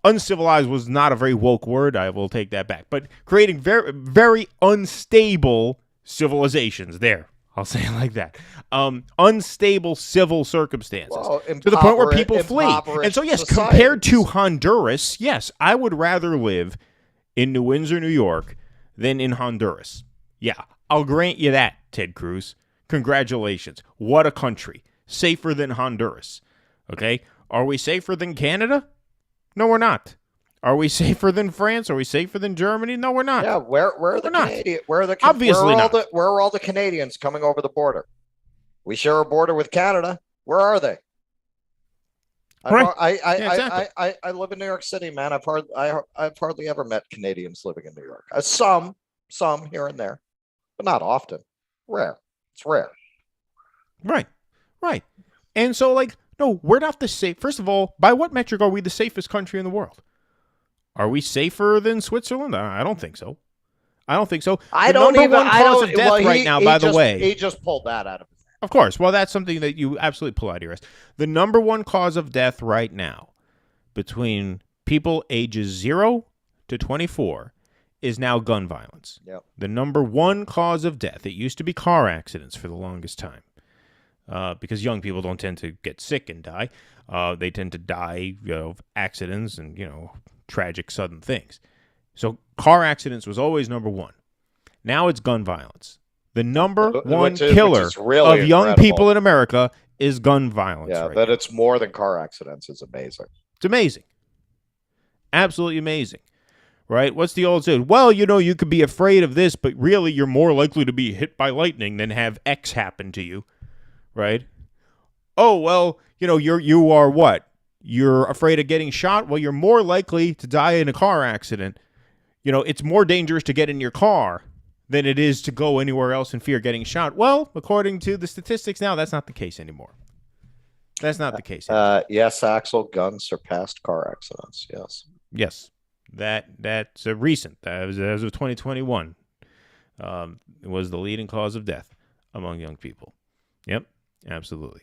uncivilized was not a very woke word. I will take that back. But creating very, very unstable civilizations there. I'll say it like that. Unstable civil circumstances to the point where people flee. And so, yes, compared to Honduras, yes, I would rather live in New Windsor, New York than in Honduras. Yeah, I'll grant you that, Ted Cruz. Congratulations. What a country. Safer than Honduras. Okay? Are we safer than Canada? No, we're not. Are we safer than France? Are we safer than Germany? No, we're not. Yeah, where are the Canadians? Obviously not. Where are all the Canadians coming over the border? We share a border with Canada. Where are they? Right. I live in New York City, man. I've hardly ever met Canadians living in New York. Some here and there, but not often. Rare. It's rare. Right. And so, no, we're not the safe. First of all, by what metric are we the safest country in the world? Are we safer than Switzerland? I don't think so. The number one cause of death right now, by the way. He just pulled that out of his head. Of course. Well, that's something that you absolutely pull out of your ass. The number one cause of death right now between people ages 0 to 24 is now gun violence. Yep. The number one cause of death. It used to be car accidents for the longest time. Because young people don't tend to get sick and die. They tend to die of accidents and, tragic sudden things. So car accidents was always number one. Now it's gun violence. The number one killer really of young incredible. people in America is gun violence. Yeah, right that now. it's more than car accidents is amazing. It's amazing. Absolutely amazing. Right? What's the old saying? Well, you could be afraid of this, but really you're more likely to be hit by lightning than have X happen to you. Right? Oh, well, you are what? You're afraid of getting shot? Well, you're more likely to die in a car accident. It's more dangerous to get in your car than it is to go anywhere else and fear getting shot. Well, according to the statistics now, that's not the case anymore. That's not the case anymore. Yes, Axel, guns surpassed car accidents. Yes. Yes. That's recent. That was as of 2021. It was the leading cause of death among young people. Yep, absolutely.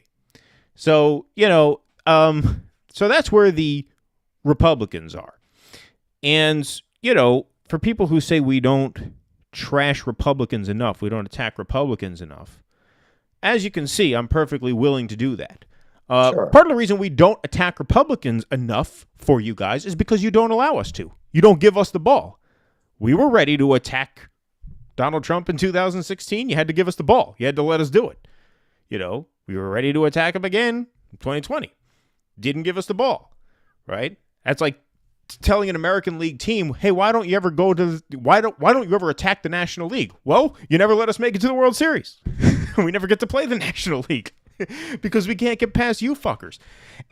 So, so that's where the Republicans are. And, for people who say we don't trash Republicans enough, we don't attack Republicans enough, as you can see, I'm perfectly willing to do that. Sure. Part of the reason we don't attack Republicans enough for you guys is because you don't allow us to. You don't give us the ball. We were ready to attack Donald Trump in 2016. You had to give us the ball. You had to let us do it. We were ready to attack him again in 2020. Didn't give us the ball, right? That's like telling an American League team, hey, why don't you ever attack the National League? Well, you never let us make it to the World Series. We never get to play the National League because we can't get past you fuckers.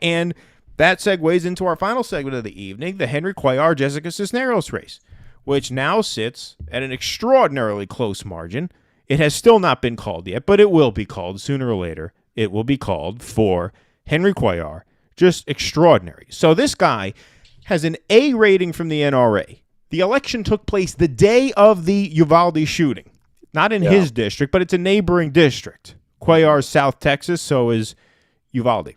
And that segues into our final segment of the evening, the Henry Cuellar Jessica Cisneros race, which now sits at an extraordinarily close margin. It has still not been called yet, but it will be called sooner or later. It will be called for Henry Cuellar. Just extraordinary. So this guy has an A rating from the NRA. The election took place the day of the Uvalde shooting. Not in his district, but it's a neighboring district. Cuellar's South Texas, so is Uvalde.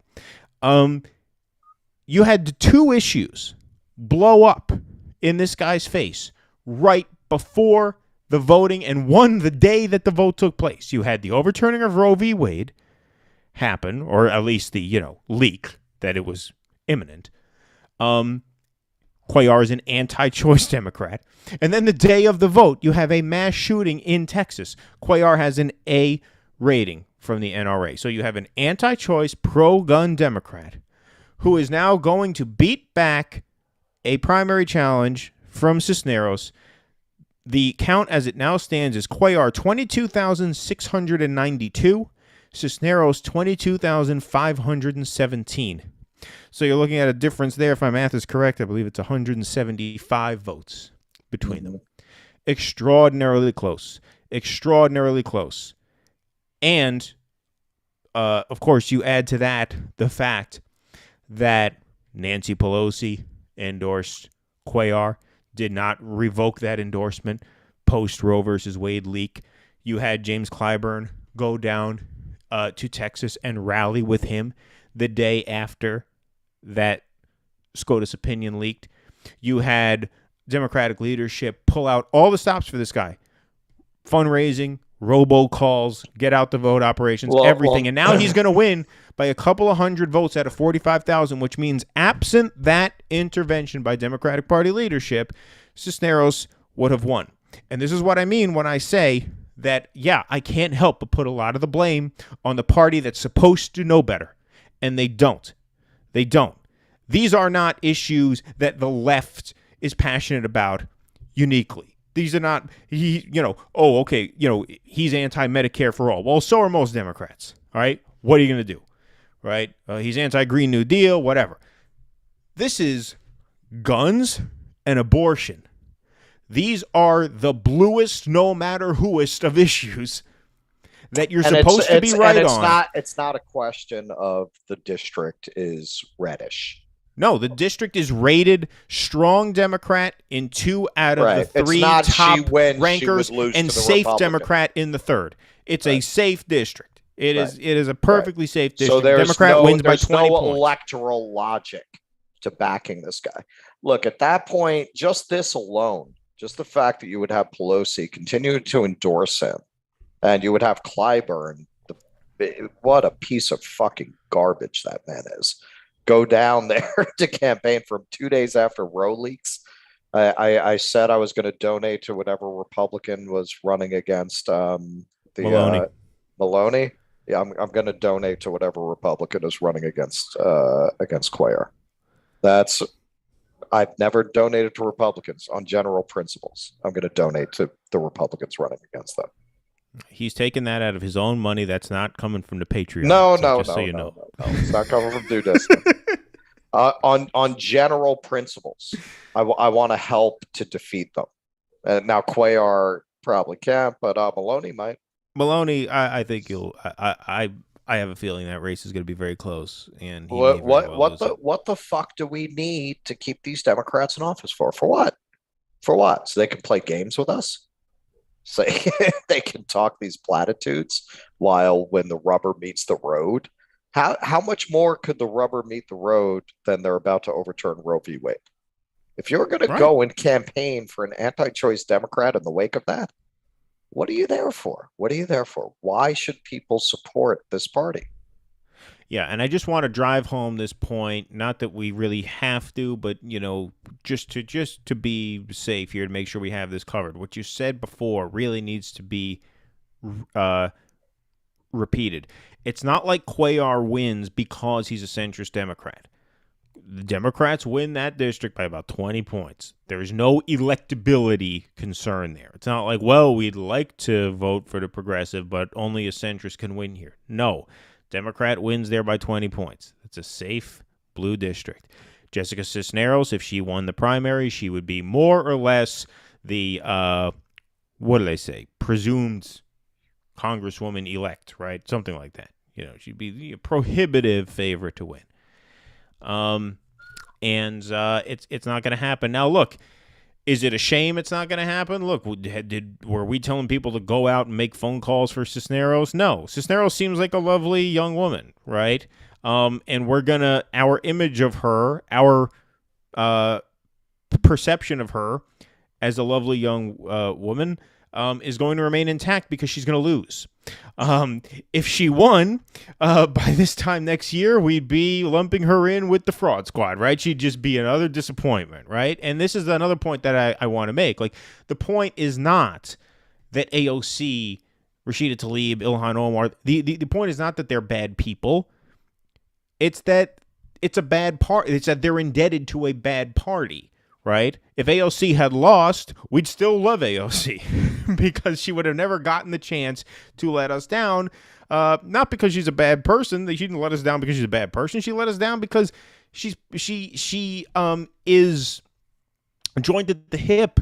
You had two issues blow up in this guy's face right before the voting and one the day that the vote took place. You had the overturning of Roe v. Wade happen, or at least the, leak that it was imminent. Cuellar is an anti-choice Democrat. And then the day of the vote, you have a mass shooting in Texas. Cuellar has an A rating from the NRA. So you have an anti-choice, pro-gun Democrat who is now going to beat back a primary challenge from Cisneros. The count as it now stands is Cuellar 22,692, Cisneros 22,517. So you're looking at a difference there. If my math is correct, I believe it's 175 votes between them. Extraordinarily close. Extraordinarily close. And, of course, you add to that the fact that Nancy Pelosi endorsed Cuellar, did not revoke that endorsement post Roe versus Wade leak. You had James Clyburn go down to Texas and rally with him the day after that SCOTUS opinion leaked. You had Democratic leadership pull out all the stops for this guy. Fundraising, robocalls, get out the vote operations, everything. And now he's going to win by a couple of hundred votes out of 45,000, which means absent that intervention by Democratic Party leadership, Cisneros would have won. And this is what I mean when I say that, I can't help but put a lot of the blame on the party that's supposed to know better. And they don't. They don't. These are not issues that the left is passionate about uniquely. These are not, he's anti-Medicare for all. Well, so are most Democrats, all right? What are you going to do, right? He's anti-Green New Deal, whatever. This is guns and abortion. These are the bluest, no matter whoest of issues that you're supposed to be right on. It's not a question of the district is reddish. No, the district is rated strong Democrat in 2 out of the 3 top rankers and safe Democrat in the 3rd. It's a safe district. It is a perfectly safe district. So Democrat wins by 20 no points. Electoral logic to backing this guy. Look, at that point, just this alone, just the fact that you would have Pelosi continue to endorse him, and you would have Clyburn, what a piece of fucking garbage that man is, go down there to campaign for him 2 days after Roe leaks. I said I was going to donate to whatever Republican was running against Maloney. Yeah, I'm going to donate to whatever Republican is running against Cuellar. I've never donated to Republicans on general principles. I'm going to donate to the Republicans running against them. He's taking that out of his own money. That's not coming from the Patreon. No. It's not coming from Dudism. On general principles, I want to help to defeat them. Now Cuellar probably can't, but Maloney might. Maloney, I think you'll. I have a feeling that race is going to be very close. And what the fuck do we need to keep these Democrats in office for? For what? For what? So they can play games with us? So they can talk these platitudes while when the rubber meets the road. How much more could the rubber meet the road than they're about to overturn Roe v. Wade? If you're going to go and campaign for an anti-choice Democrat in the wake of that, what are you there for? What are you there for? Why should people support this party? Yeah, and I just want to drive home this point, not that we really have to, but, just to be safe here, to make sure we have this covered. What you said before really needs to be repeated. It's not like Cuellar wins because he's a centrist Democrat. The Democrats win that district by about 20 points. There's no electability concern there. It's not like, well, we'd like to vote for the progressive, but only a centrist can win here. No. Democrat wins there by 20 points. It's a safe blue district. Jessica Cisneros, if she won the primary, she would be more or less the, presumed Congresswoman elect, right? Something like that. She'd be the prohibitive favorite to win. It's not going to happen. Now, look, is it a shame it's not going to happen? Look, were we telling people to go out and make phone calls for Cisneros? No. Cisneros seems like a lovely young woman, right? And we're going to, our image of her, our perception of her as a lovely young woman is going to remain intact because she's going to lose. If she won, by this time next year, we'd be lumping her in with the fraud squad, right? She'd just be another disappointment, right? And this is another point that I want to make. Like, the point is not that AOC, Rashida Tlaib, Ilhan Omar, the point is not that they're bad people. It's that it's a bad party. It's that they're indebted to a bad party. Right? If AOC had lost, we'd still love AOC because she would have never gotten the chance to let us down. Not because she's a bad person. She didn't let us down because she's a bad person. She let us down because she is joined at the hip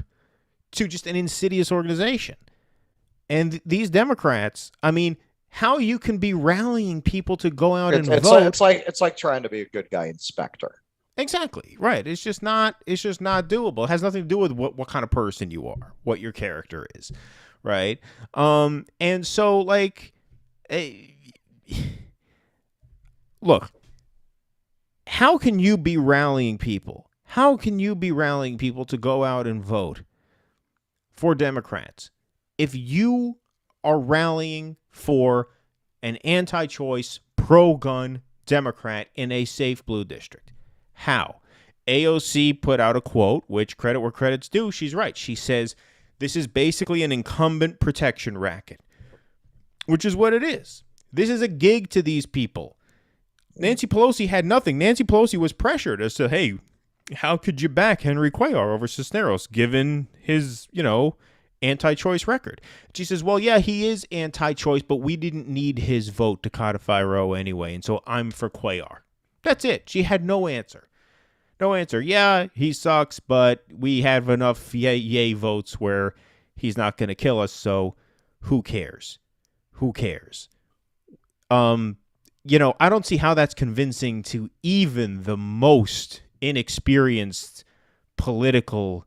to just an insidious organization. And these Democrats, I mean, how you can be rallying people to go out and vote? It's like trying to be a good guy inspector. Exactly. Right. It's just not doable. It has nothing to do with what kind of person you are, what your character is. Right. And so, like, look, how can you be rallying people? How can you be rallying people to go out and vote for Democrats if you are rallying for an anti-choice, pro-gun Democrat in a safe blue district? How? AOC put out a quote, which credit where credit's due. She's right. She says, this is basically an incumbent protection racket, which is what it is. This is a gig to these people. Nancy Pelosi had nothing. Nancy Pelosi was pressured as to, hey, how could you back Henry Cuellar over Cisneros given his, anti-choice record? She says, well, yeah, he is anti-choice, but we didn't need his vote to codify Roe anyway, and so I'm for Cuellar. That's it. She had no answer. No answer. Yeah, he sucks, but we have enough yay votes where he's not going to kill us, so who cares? Who cares? I don't see how that's convincing to even the most inexperienced political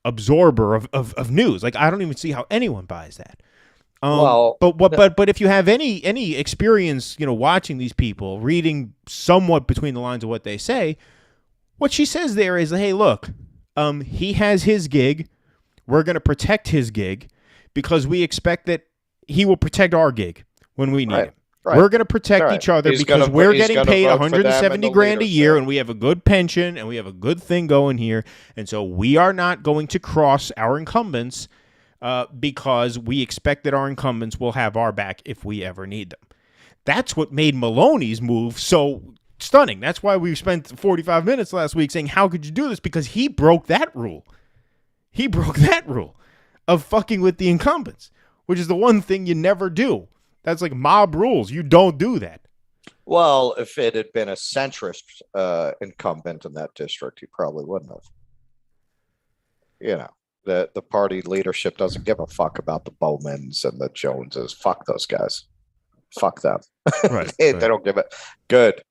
absorber of news. Like, I don't even see how anyone buys that. But if you have any experience, watching these people, reading somewhat between the lines of what they say, What she says there is, hey, look, he has his gig. We're going to protect his gig because we expect that he will protect our gig when we need him. Right. We're going to protect each other because we're getting paid 170 grand a year and we have a good pension and we have a good thing going here. And so we are not going to cross our incumbents because we expect that our incumbents will have our back if we ever need them. That's what made Maloney's move so stunning. That's why we spent 45 minutes last week saying, how could you do this? Because he broke that rule. He broke that rule of fucking with the incumbents, which is the one thing you never do. That's like mob rules. You don't do that. Well, if it had been a centrist incumbent in that district, he probably wouldn't have. You know, the party leadership doesn't give a fuck about the Bowmans and the Joneses. Fuck those guys. Fuck them. Right. They don't give it. Good.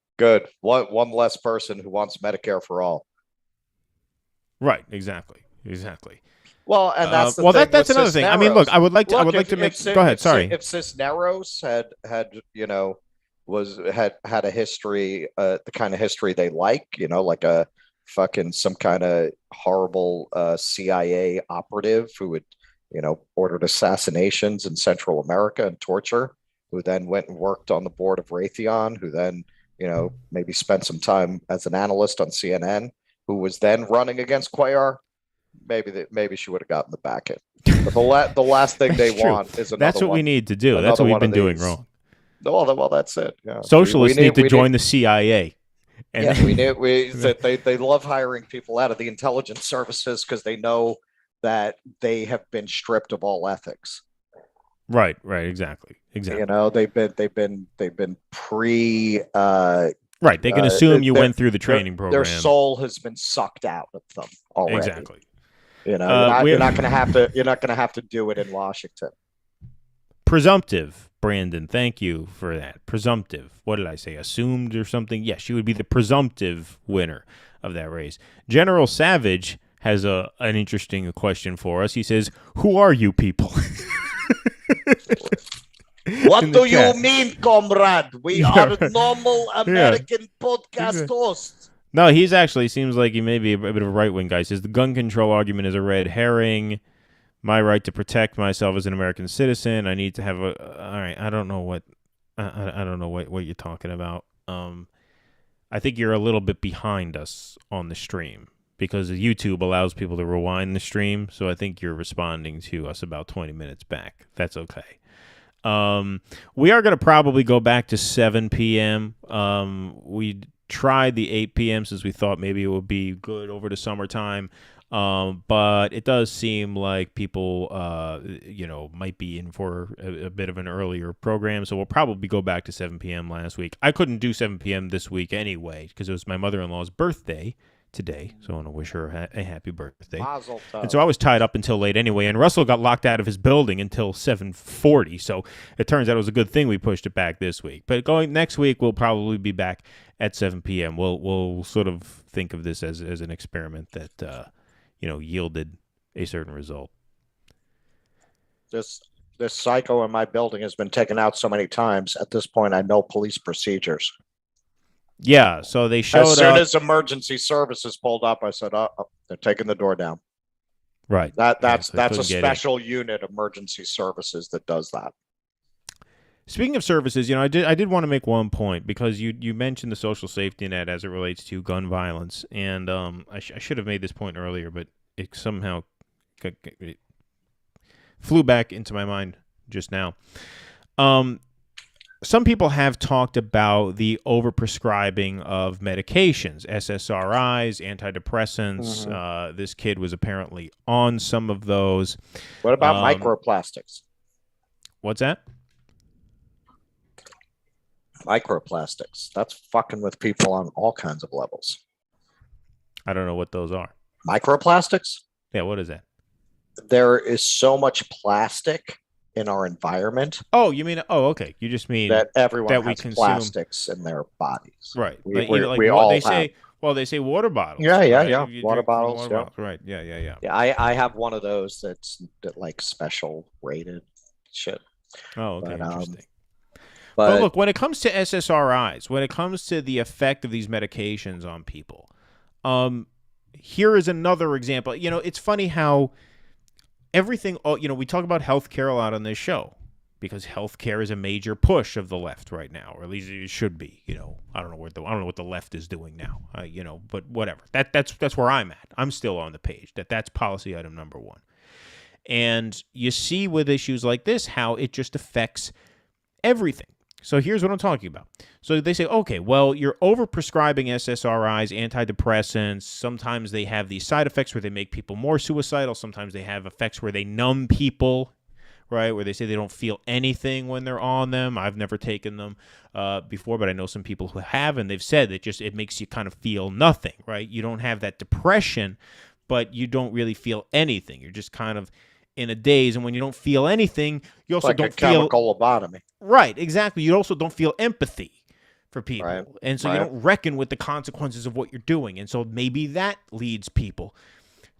One less person who wants Medicare for all. Right. Exactly. Well, and that's that's another thing. I mean, look, I would like to make. Go ahead. Sorry. If Cisneros had a history, the kind of history they like, like a fucking some kind of horrible CIA operative who would, ordered assassinations in Central America and torture, who then went and worked on the board of Raytheon, who then, maybe spent some time as an analyst on CNN, who was then running against Cuellar. Maybe she would have gotten the back end. But the last thing they want is another. That's what we need to do. That's what we've been doing wrong. Well, that's it. Yeah. Socialists need to join the CIA. And they love hiring people out of the intelligence services because they know that they have been stripped of all ethics. Right, exactly. They've been pre. Right, they can assume you went through the training program. Their soul has been sucked out of them already. Exactly. You're not going to have to do it in Washington. Presumptive, Brandon. Thank you for that. Presumptive. What did I say? Assumed or something? Yes, she would be the presumptive winner of that race. General Savage has an interesting question for us. He says, "Who are you people?" What do you mean, comrade? We are normal American podcast hosts. No, he's actually seems like he may be a bit of a right-wing guy. He says the gun control argument is a red herring. My right to protect myself as an American citizen. I need to have a. All right, I don't know what. I don't know what you're talking about. I think you're a little bit behind us on the stream because YouTube allows people to rewind the stream. So I think you're responding to us about 20 minutes back. That's okay. We are going to probably go back to 7 p.m. We tried the 8 p.m. since we thought maybe it would be good over the summertime. But it does seem like people, might be in for a bit of an earlier program. So we'll probably go back to 7 p.m. last week. I couldn't do 7 p.m. this week anyway because it was my mother-in-law's birthday today. So I want to wish her a happy birthday. And so I was tied up until late anyway. And Russell got locked out of his building until 7:40. So it turns out it was a good thing we pushed it back this week. But going next week, we'll probably be back at 7 p.m. We'll sort of think of this as an experiment that yielded a certain result. This psycho in my building has been taken out so many times. At this point, I know police procedures. Yeah, so they showed up. As soon as emergency services pulled up, I said, "Oh, they're taking the door down." Right. That's a special unit, emergency services, that does that. Speaking of services, I did want to make one point because you mentioned the social safety net as it relates to gun violence, and I should have made this point earlier, but it somehow it flew back into my mind just now. Some people have talked about the overprescribing of medications, SSRIs, antidepressants. Mm-hmm. This kid was apparently on some of those. What about microplastics? What's that? Microplastics. That's fucking with people on all kinds of levels. I don't know what those are. Microplastics? Yeah, what is that? There is so much plastic in our environment. Oh, you mean? Oh, okay. You just mean that everyone has plastics in their bodies, right? We all they have. say. Well, they say water bottles. Yeah. Right? Water bottles. Right. Yeah. Yeah, I have one of those that's like special rated shit. Oh, okay. Interesting. But look, when it comes to SSRIs, when it comes to the effect of these medications on people, Here is another example. It's funny how everything, we talk about healthcare a lot on this show because healthcare is a major push of the left right now, or at least it should be. I don't know what the left is doing now. But whatever. That's where I'm at. I'm still on the page. That's policy item number 1. And you see with issues like this how it just affects everything. So here's what I'm talking about. So they say, okay, well, you're overprescribing SSRIs, antidepressants. Sometimes they have these side effects where they make people more suicidal. Sometimes they have effects where they numb people, right, where they say they don't feel anything when they're on them. I've never taken them before, but I know some people who have, and they've said that it makes you kind of feel nothing, right? You don't have that depression, but you don't really feel anything. You're just kind of in a daze, and when you don't feel anything, you also don't feel chemical lobotomy. Right, exactly. You also don't feel empathy for people, right. And so you don't reckon with the consequences of what you're doing, and so maybe that leads people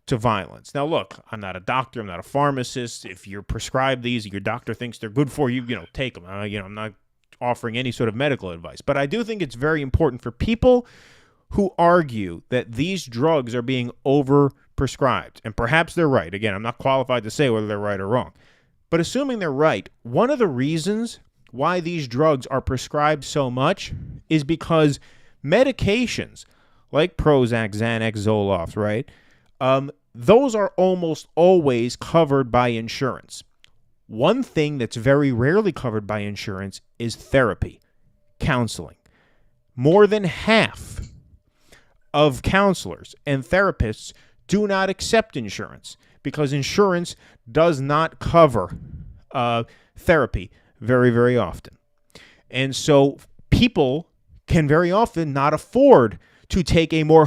to violence. Now, look, I'm not a doctor, I'm not a pharmacist. If you're prescribed these, your doctor thinks they're good for you, take them. I'm not offering any sort of medical advice, but I do think it's very important for people who argue that these drugs are being overprescribed, and perhaps they're right. Again, I'm not qualified to say whether they're right or wrong, but assuming they're right, one of the reasons why these drugs are prescribed so much is because medications like Prozac, Xanax, Zoloft, right? Those are almost always covered by insurance. One thing that's very rarely covered by insurance is therapy, counseling. More than half of counselors and therapists do not accept insurance because insurance does not cover therapy very, very often. And so people can very often not afford to take a more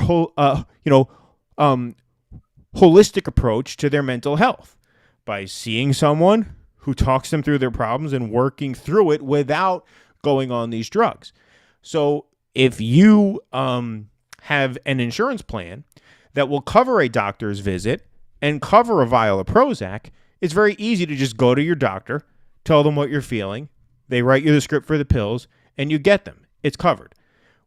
holistic approach to their mental health by seeing someone who talks them through their problems and working through it without going on these drugs. So if you have an insurance plan that will cover a doctor's visit and cover a vial of Prozac, it's very easy to just go to your doctor, tell them what you're feeling, they write you the script for the pills, and you get them. It's covered.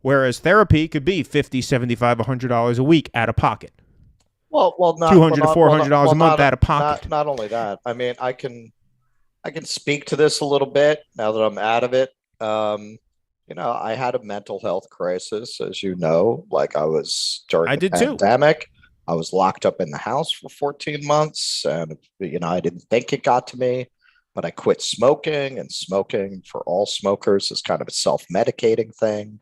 Whereas therapy could be $50, $75, $100 a week out of pocket. Well, not $200 to $400 a month out of pocket. Not only that. I mean, I can speak to this a little bit now that I'm out of it. I had a mental health crisis, as you know. Like I was during the pandemic. I was locked up in the house for 14 months, and I didn't think it got to me, but I quit smoking, and smoking for all smokers is kind of a self-medicating thing.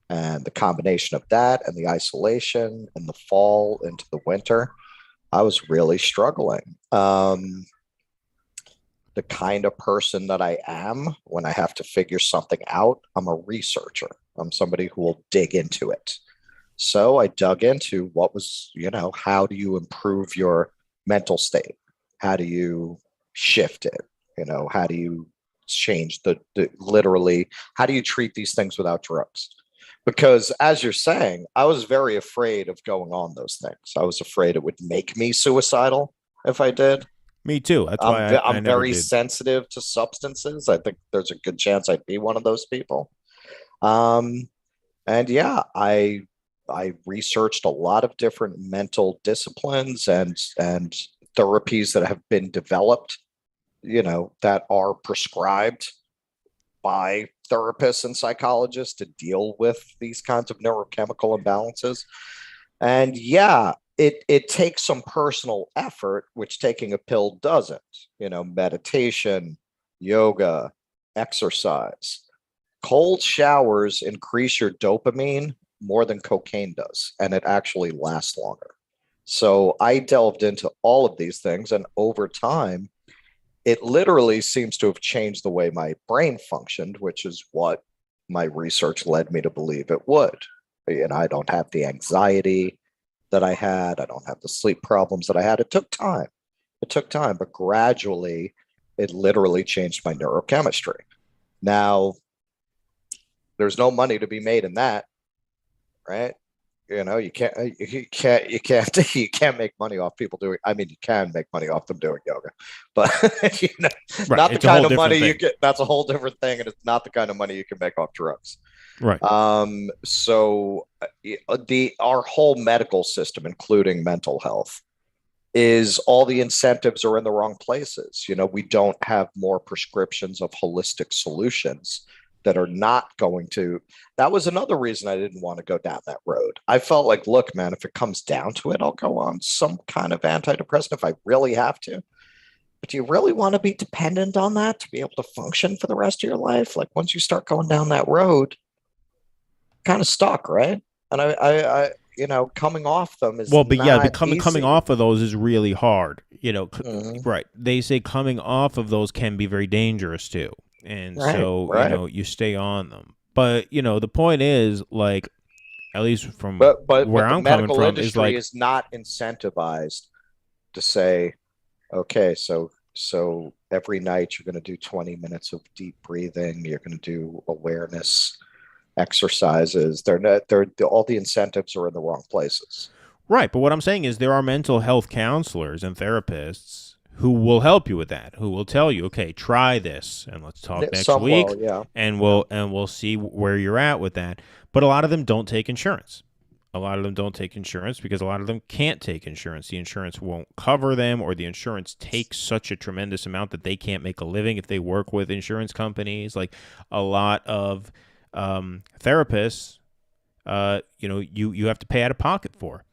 And the combination of that and the isolation in the fall into the winter, I was really struggling. The kind of person that I am when I have to figure something out, I'm a researcher. I'm somebody who will dig into it. So I dug into what was, how do you improve your mental state? How do you shift it? How do you change literally, how do you treat these things without drugs? Because as you're saying, I was very afraid of going on those things. I was afraid it would make me suicidal if I did. Me too. That's why I'm very sensitive to substances. I think there's a good chance I'd be one of those people. And yeah, I researched a lot of different mental disciplines and therapies that have been developed, that are prescribed by therapists and psychologists to deal with these kinds of neurochemical imbalances. And yeah, it takes some personal effort, which taking a pill doesn't. Meditation, yoga, exercise. Cold showers increase your dopamine more than cocaine does, and it actually lasts longer. So I delved into all of these things, and over time, it literally seems to have changed the way my brain functioned, which is what my research led me to believe it would. I don't have the anxiety that I had. I don't have the sleep problems that I had. It took time, but gradually it literally changed my neurochemistry. Now, there's no money to be made in that, right? you can't make money off people doing. I mean, you can make money off them doing yoga, but not the kind of money you get. That's a whole different thing, and it's not the kind of money you can make off drugs. Right. So our whole medical system, including mental health, is all the incentives are in the wrong places. We don't have more prescriptions of holistic solutions that are not going to. That was another reason I didn't want to go down that road. I felt like, look, man, if it comes down to it, I'll go on some kind of antidepressant if I really have to. But do you really want to be dependent on that to be able to function for the rest of your life? Like, once you start going down that road, kind of stuck, right? And I coming off them is coming off of those is really hard. Right? They say coming off of those can be very dangerous too. And you stay on them. But, the point is, like, at least from where I'm coming from, is not incentivized to say, okay, so every night you're going to do 20 minutes of deep breathing. You're going to do awareness exercises. All the incentives are in the wrong places. Right. But what I'm saying is there are mental health counselors and therapists who will help you with that, who will tell you, okay, try this, and let's talk next week, and we'll see where you're at with that. But a lot of them don't take insurance. A lot of them don't take insurance because a lot of them can't take insurance. The insurance won't cover them, or the insurance takes such a tremendous amount that they can't make a living if they work with insurance companies. Like a lot of therapists, you have to pay out of pocket for.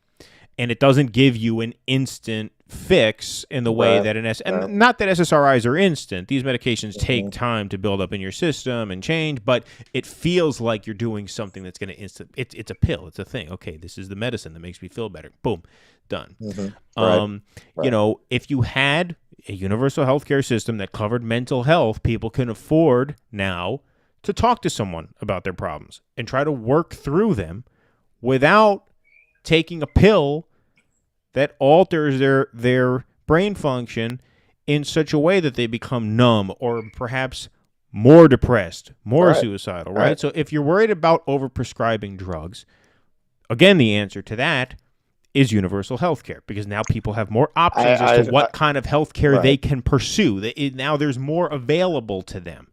And it doesn't give you an instant fix in the way that and not that SSRIs are instant. These medications take time to build up in your system and change, but it feels like you're doing something that's going to it's a pill. It's a thing. Okay, this is the medicine that makes me feel better. Boom, done. If you had a universal healthcare system that covered mental health, people can afford now to talk to someone about their problems and try to work through them without taking a pill that alters their brain function in such a way that they become numb or perhaps more depressed, more suicidal, right? So if you're worried about overprescribing drugs, again, the answer to that is universal health care, because now people have more options as to what kind of health care they can pursue. Now there's more available to them.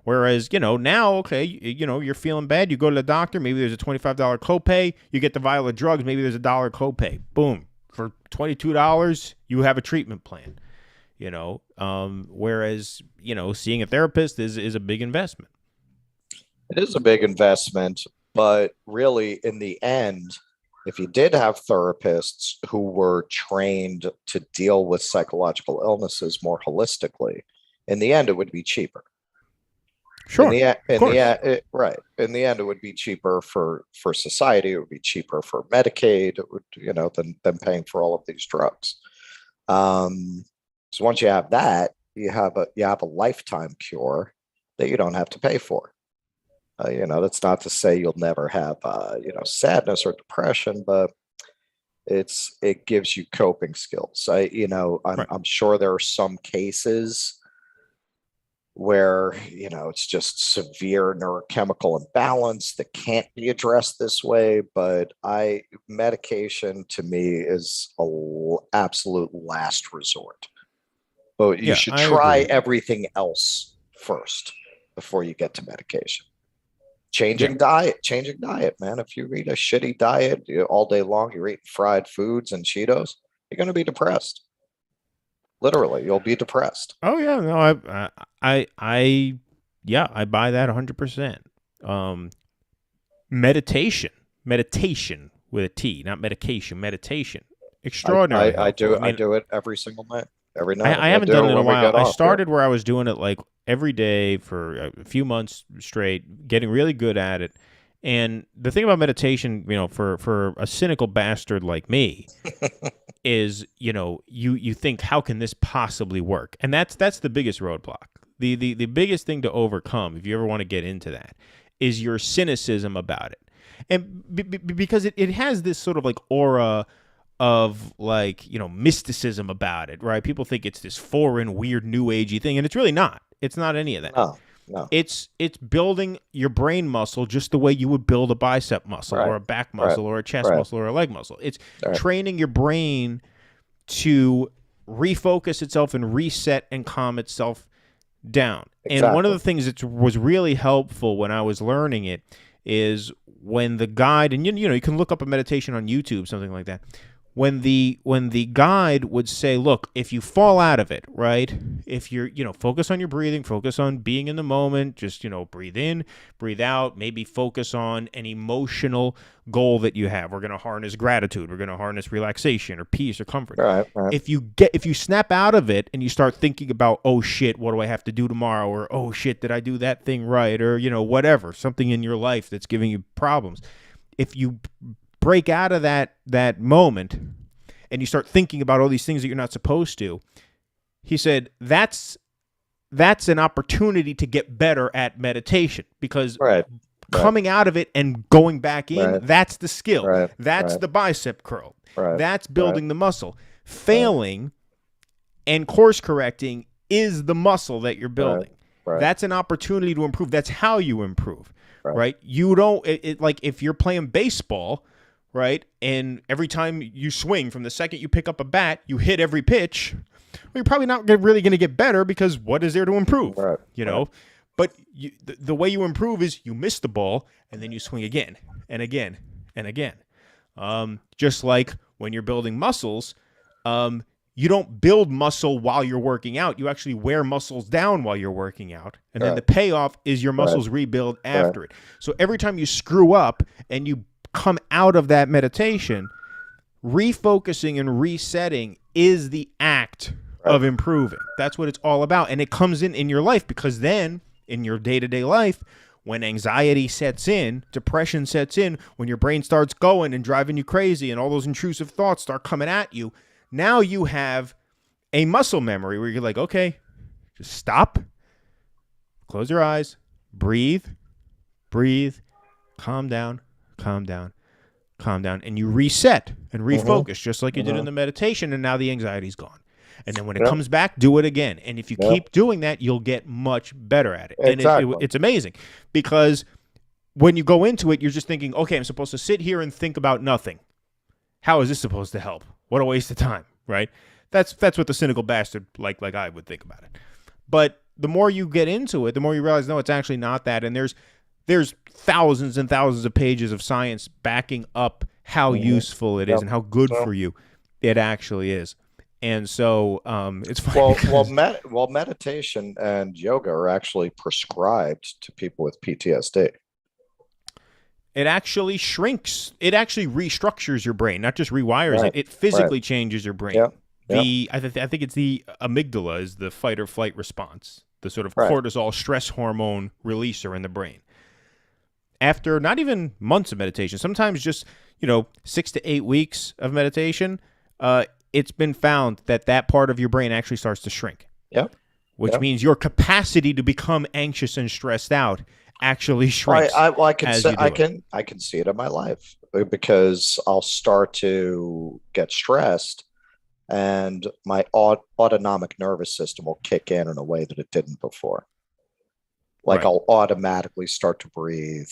Whereas, now, okay, you're feeling bad. You go to the doctor. Maybe there's a $25 copay. You get the vial of drugs. Maybe there's $1 copay. Boom. For $22, you have a treatment plan. Whereas, seeing a therapist is a big investment. It is a big investment. But really, in the end, if you did have therapists who were trained to deal with psychological illnesses more holistically, in the end, it would be cheaper. Sure. In the end, it would be cheaper for society. It would be cheaper for Medicaid. It would, than paying for all of these drugs. So once you have that, you have a lifetime cure that you don't have to pay for. That's not to say you'll never have sadness or depression, but it gives you coping skills. I'm sure there are some cases where it's just severe neurochemical imbalance that can't be addressed this way, but medication to me is an absolute last resort. But you should try everything else first before you get to medication. Changing diet, man. If you eat a shitty diet all day long, you're eating fried foods and Cheetos, you're going to be depressed. Literally, you'll be depressed. Oh yeah, no, I buy that 100%. Meditation with a T, not medication. Meditation, extraordinary. I do it every single night, every night. I haven't done it in a while. I started where I was doing it like every day for a few months straight, getting really good at it. And the thing about meditation, for a cynical bastard like me, is you think, how can this possibly work? And that's the biggest roadblock. The biggest thing to overcome, if you ever want to get into that, is your cynicism about it. And because it has this sort of like aura of like, mysticism about it, right? People think it's this foreign, weird, new agey thing, and it's really not. It's not any of that. No. It's building your brain muscle just the way you would build a bicep muscle or a back muscle or a chest muscle or a leg muscle. It's training your brain to refocus itself and reset and calm itself down. Exactly. And one of the things that was really helpful when I was learning it is when the guide, and you can look up a meditation on YouTube, something like that. When the guide would say, look, if you fall out of it, right? If you're, focus on your breathing, focus on being in the moment, just, breathe in, breathe out, maybe focus on an emotional goal that you have. We're going to harness gratitude. We're going to harness relaxation or peace or comfort. Right. If you snap out of it and you start thinking about, oh shit, what do I have to do tomorrow? Or, oh shit, did I do that thing right? Or, whatever, something in your life that's giving you problems. If you break out of that moment and you start thinking about all these things that you're not supposed to, he said that's an opportunity to get better at meditation, because coming out of it and going back in, that's the skill. That's the bicep curl. That's building the muscle. Failing and course correcting is the muscle that you're building. That's an opportunity to improve. That's how you improve. Right? You don't like if you're playing baseball, right? And every time you swing, from the second you pick up a bat, you hit every pitch. Well, you're probably not really going to get better, because what is there to improve? But the way you improve is you miss the ball and then you swing again and again and again. Just like when you're building muscles, you don't build muscle while you're working out. You actually wear muscles down while you're working out. And then the payoff is your muscles rebuild after it. So every time you screw up and you come out of that meditation, refocusing and resetting is the act of improving. That's what it's all about. And it comes in your life, because then in your day-to-day life, when anxiety sets in, depression sets in, when your brain starts going and driving you crazy and all those intrusive thoughts start coming at you, now you have a muscle memory where you're like, okay, just stop, close your eyes, breathe, calm down, and you reset and refocus just like you did in the meditation, and now the anxiety's gone. And then when it comes back, do it again. And if you keep doing that, you'll get much better at it. And it's amazing, because when you go into it, you're just thinking, okay, I'm supposed to sit here and think about nothing. How is this supposed to help? What a waste of time, right? That's what the cynical bastard like I would think about it. But the more you get into it, the more you realize, no, it's actually not that. And there's thousands and thousands of pages of science backing up how useful it is and how good for you it actually is. And so it's funny. Well, meditation and yoga are actually prescribed to people with PTSD. It actually shrinks. It actually restructures your brain, not just rewires it. It physically changes your brain. I think it's the amygdala is the fight or flight response, the sort of cortisol stress hormone releaser in the brain. After not even months of meditation, sometimes just 6 to 8 weeks of meditation, it's been found that part of your brain actually starts to shrink. Which means your capacity to become anxious and stressed out actually shrinks. I can see it in my life, because I'll start to get stressed and my autonomic nervous system will kick in a way that it didn't before. I'll automatically start to breathe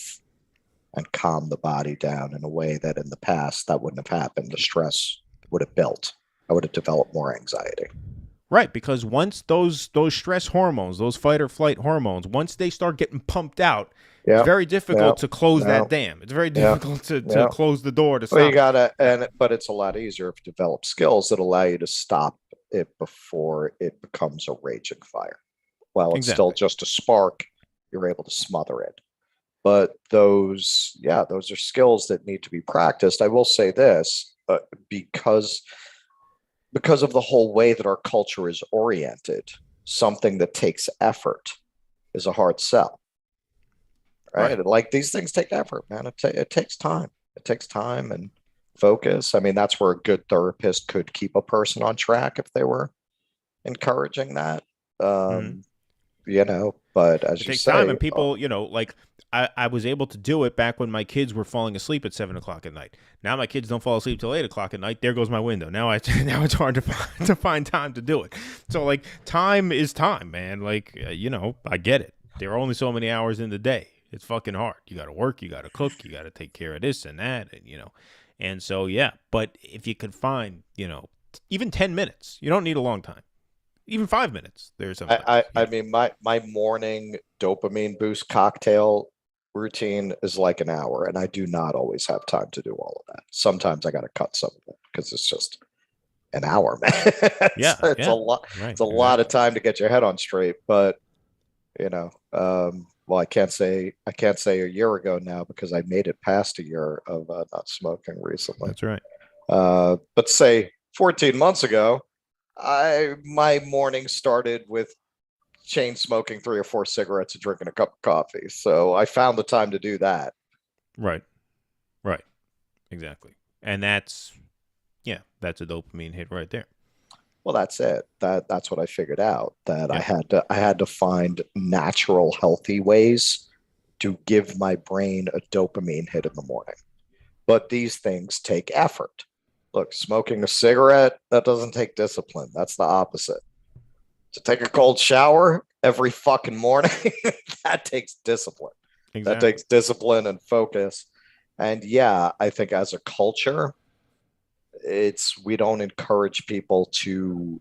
and calm the body down in a way that in the past that wouldn't have happened. The stress would have built. I would have developed more anxiety. Right, because once those stress hormones, those fight or flight hormones, once they start getting pumped out, it's very difficult to close that dam. It's very difficult to close the door to stop. Well, you gotta, but it's a lot easier if you develop skills that allow you to stop it before it becomes a raging fire. While it's still just a spark, you're able to smother it. But those are skills that need to be practiced. I will say this, because of the whole way that our culture is oriented, something that takes effort is a hard sell. Right? Like, these things take effort, man. It takes time. It takes time and focus. I mean, that's where a good therapist could keep a person on track if they were encouraging that. But as you say, time, and people, I was able to do it back when my kids were falling asleep at 7 o'clock at night. Now my kids don't fall asleep till 8 o'clock at night. There goes my window. Now it's hard to find time to do it. So time is time, man. I get it. there are only so many hours in the day. It's fucking hard. You got to work, you got to cook, you got to take care of this and that, and and so yeah. But if you could find, even 10 minutes, you don't need a long time. Even 5 minutes. There's something. I mean, my morning dopamine boost cocktail routine is like an hour, and I do not always have time to do all of that. Sometimes I got to cut some of it because it's just an hour, man. It's a lot. Right, it's a lot of time to get your head on straight. But well, I can't say a year ago now because I made it past a year of not smoking recently. That's right. But say 14 months ago, my morning started with chain smoking 3 or 4 cigarettes and drinking a cup of coffee. So I found the time to do that. Right. Exactly. And that's a dopamine hit right there. Well, that's it. That's what I figured out, that I had to find natural, healthy ways to give my brain a dopamine hit in the morning. But these things take effort. Look, smoking a cigarette, that doesn't take discipline. That's the opposite. To take a cold shower every fucking morning, that takes discipline. Exactly. That takes discipline and focus. And yeah, I think as a culture, we don't encourage people to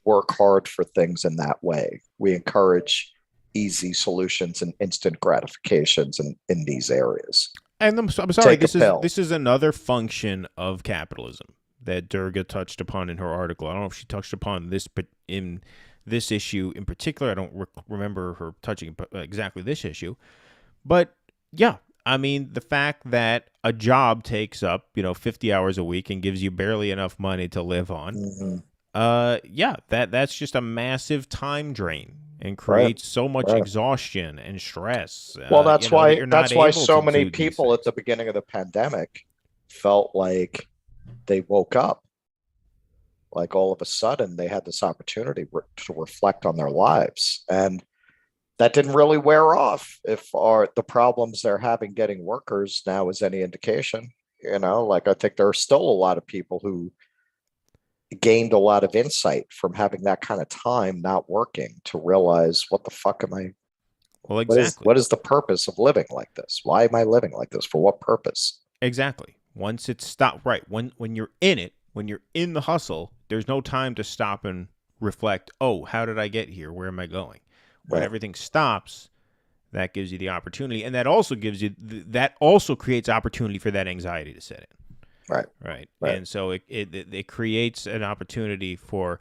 work hard for things in that way. We encourage easy solutions and instant gratifications in these areas. And I'm sorry, this is another function of capitalism that Durga touched upon in her article. I don't know if she touched upon this, but in this issue in particular, I don't remember her touching exactly this issue. But yeah, I mean, the fact that a job takes up 50 hours a week and gives you barely enough money to live on, that's just a massive time drain. And creates so much exhaustion and stress. Well, that's why so many people at the beginning of the pandemic felt like they woke up. Like all of a sudden they had this opportunity to reflect on their lives. And that didn't really wear off. If the problems they're having getting workers now is any indication, I think there are still a lot of people who gained a lot of insight from having that kind of time not working to realize, what the fuck am I? Well, exactly. What is the purpose of living like this? Why am I living like this? For what purpose? Exactly. Once it's stopped, right. When you're in it, when you're in the hustle, there's no time to stop and reflect. Oh, how did I get here? Where am I going? When everything stops, that gives you the opportunity. And that also creates opportunity for that anxiety to set in. Right. And so it creates an opportunity for,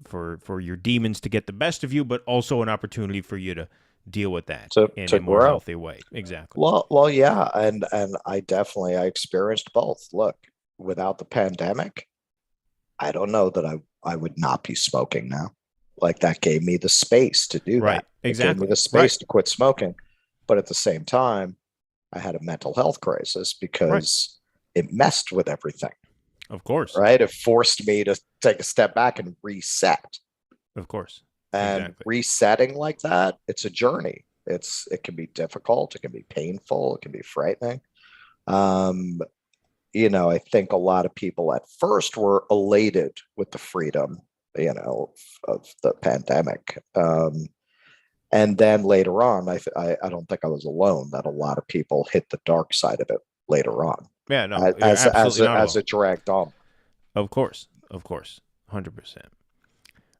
for your demons to get the best of you, but also an opportunity for you to deal with that in a more healthy way. Exactly. Well, yeah. And I experienced both. Look, without the pandemic, I don't know that I would not be smoking now. Like, that gave me the space to do that. Exactly. It gave me the space to quit smoking. But at the same time, I had a mental health crisis because it messed with everything. Of course. Right. It forced me to take a step back and reset. Of course. And resetting like that, it's a journey. It can be difficult. It can be painful. It can be frightening. I think a lot of people at first were elated with the freedom, of the pandemic. And then later on, I don't think I was alone, that a lot of people hit the dark side of it later on. Yeah, no, as it dragged on. Of course, 100%.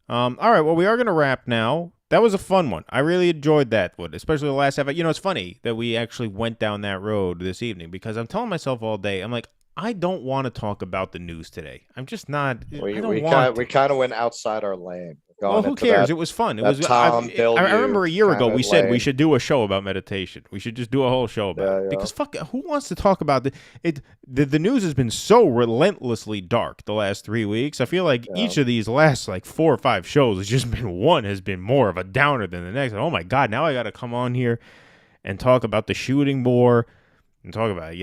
All right, well, we are going to wrap now. That was a fun one. I really enjoyed that one, especially the last half. It's funny that we actually went down that road this evening because I'm telling myself all day, I'm like, I don't want to talk about the news today. I'm just not. We kind of went outside our lane. Well, who cares? It was fun. It was. I remember a year ago we said we should do a show about meditation. We should just do a whole show about it because fuck, who wants to talk about the news has been so relentlessly dark the last 3 weeks. I feel like each of these last 4 or 5 shows has just been has been more of a downer than the next. Oh my god, now I got to come on here and talk about the shooting more and talk about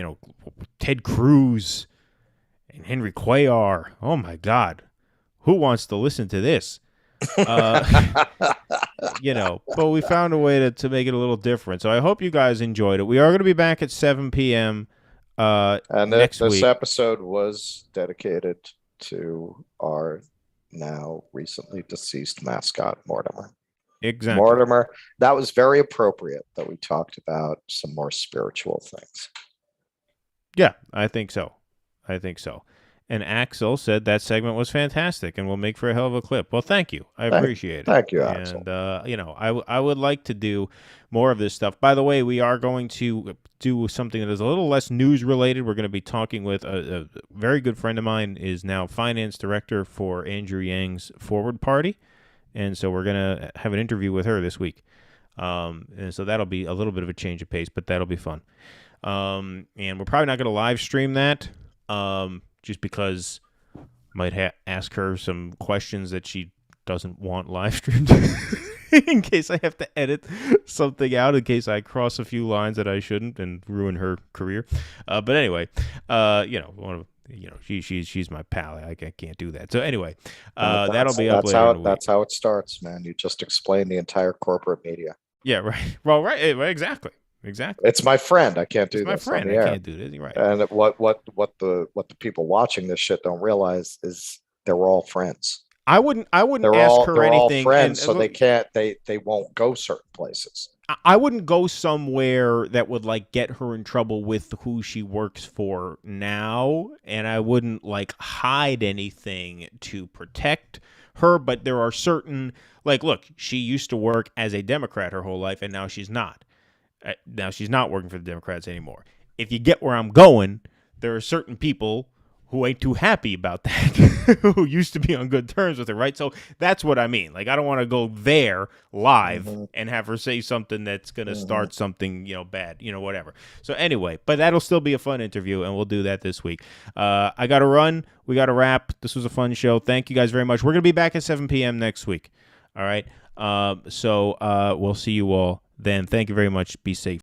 Ted Cruz and Henry Cuellar. Oh my god, who wants to listen to this? But we found a way to make it a little different. So I hope you guys enjoyed it. We are going to be back at 7 p.m. And next week. This episode was dedicated to our now recently deceased mascot, Mortimer. Exactly. Mortimer, that was very appropriate that we talked about some more spiritual things. Yeah, I think so. And Axel said that segment was fantastic and will make for a hell of a clip. Well, thank you. I appreciate it. Thank you, Axel. And, I would like to do more of this stuff. By the way, we are going to do something that is a little less news related. We're going to be talking with a very good friend of mine, is now finance director for Andrew Yang's Forward Party. And so we're going to have an interview with her this week. And so that'll be a little bit of a change of pace, but that'll be fun. And we're probably not going to live stream that, just because I might ask her some questions that she doesn't want live streamed in case I have to edit something out, in case I cross a few lines that I shouldn't and ruin her career. But anyway, she's my pal. I can't do that. So anyway, that'll be up later. That's how it starts, man. You just explain the entire corporate media. Yeah, right. Well, right, exactly. It's my friend. I can't do this. My friend. I can't do this. Right. And what the people watching this shit don't realize is they were all friends. I wouldn't ask her they're anything. All friends, so they won't go certain places. I wouldn't go somewhere that would get her in trouble with who she works for now, and I wouldn't hide anything to protect her. But there are certain look, she used to work as a Democrat her whole life, and now she's not. Now she's not working for the Democrats anymore. If you get where I'm going, there are certain people who ain't too happy about that, who used to be on good terms with her, right? So that's what I mean. I don't want to go there live and have her say something that's going to start something, bad, whatever. So anyway, but that'll still be a fun interview, and we'll do that this week. I got to run. We got to wrap. This was a fun show. Thank you guys very much. We're going to be back at 7 p.m. next week. All right. So we'll see you all then. Thank you very much. Be safe.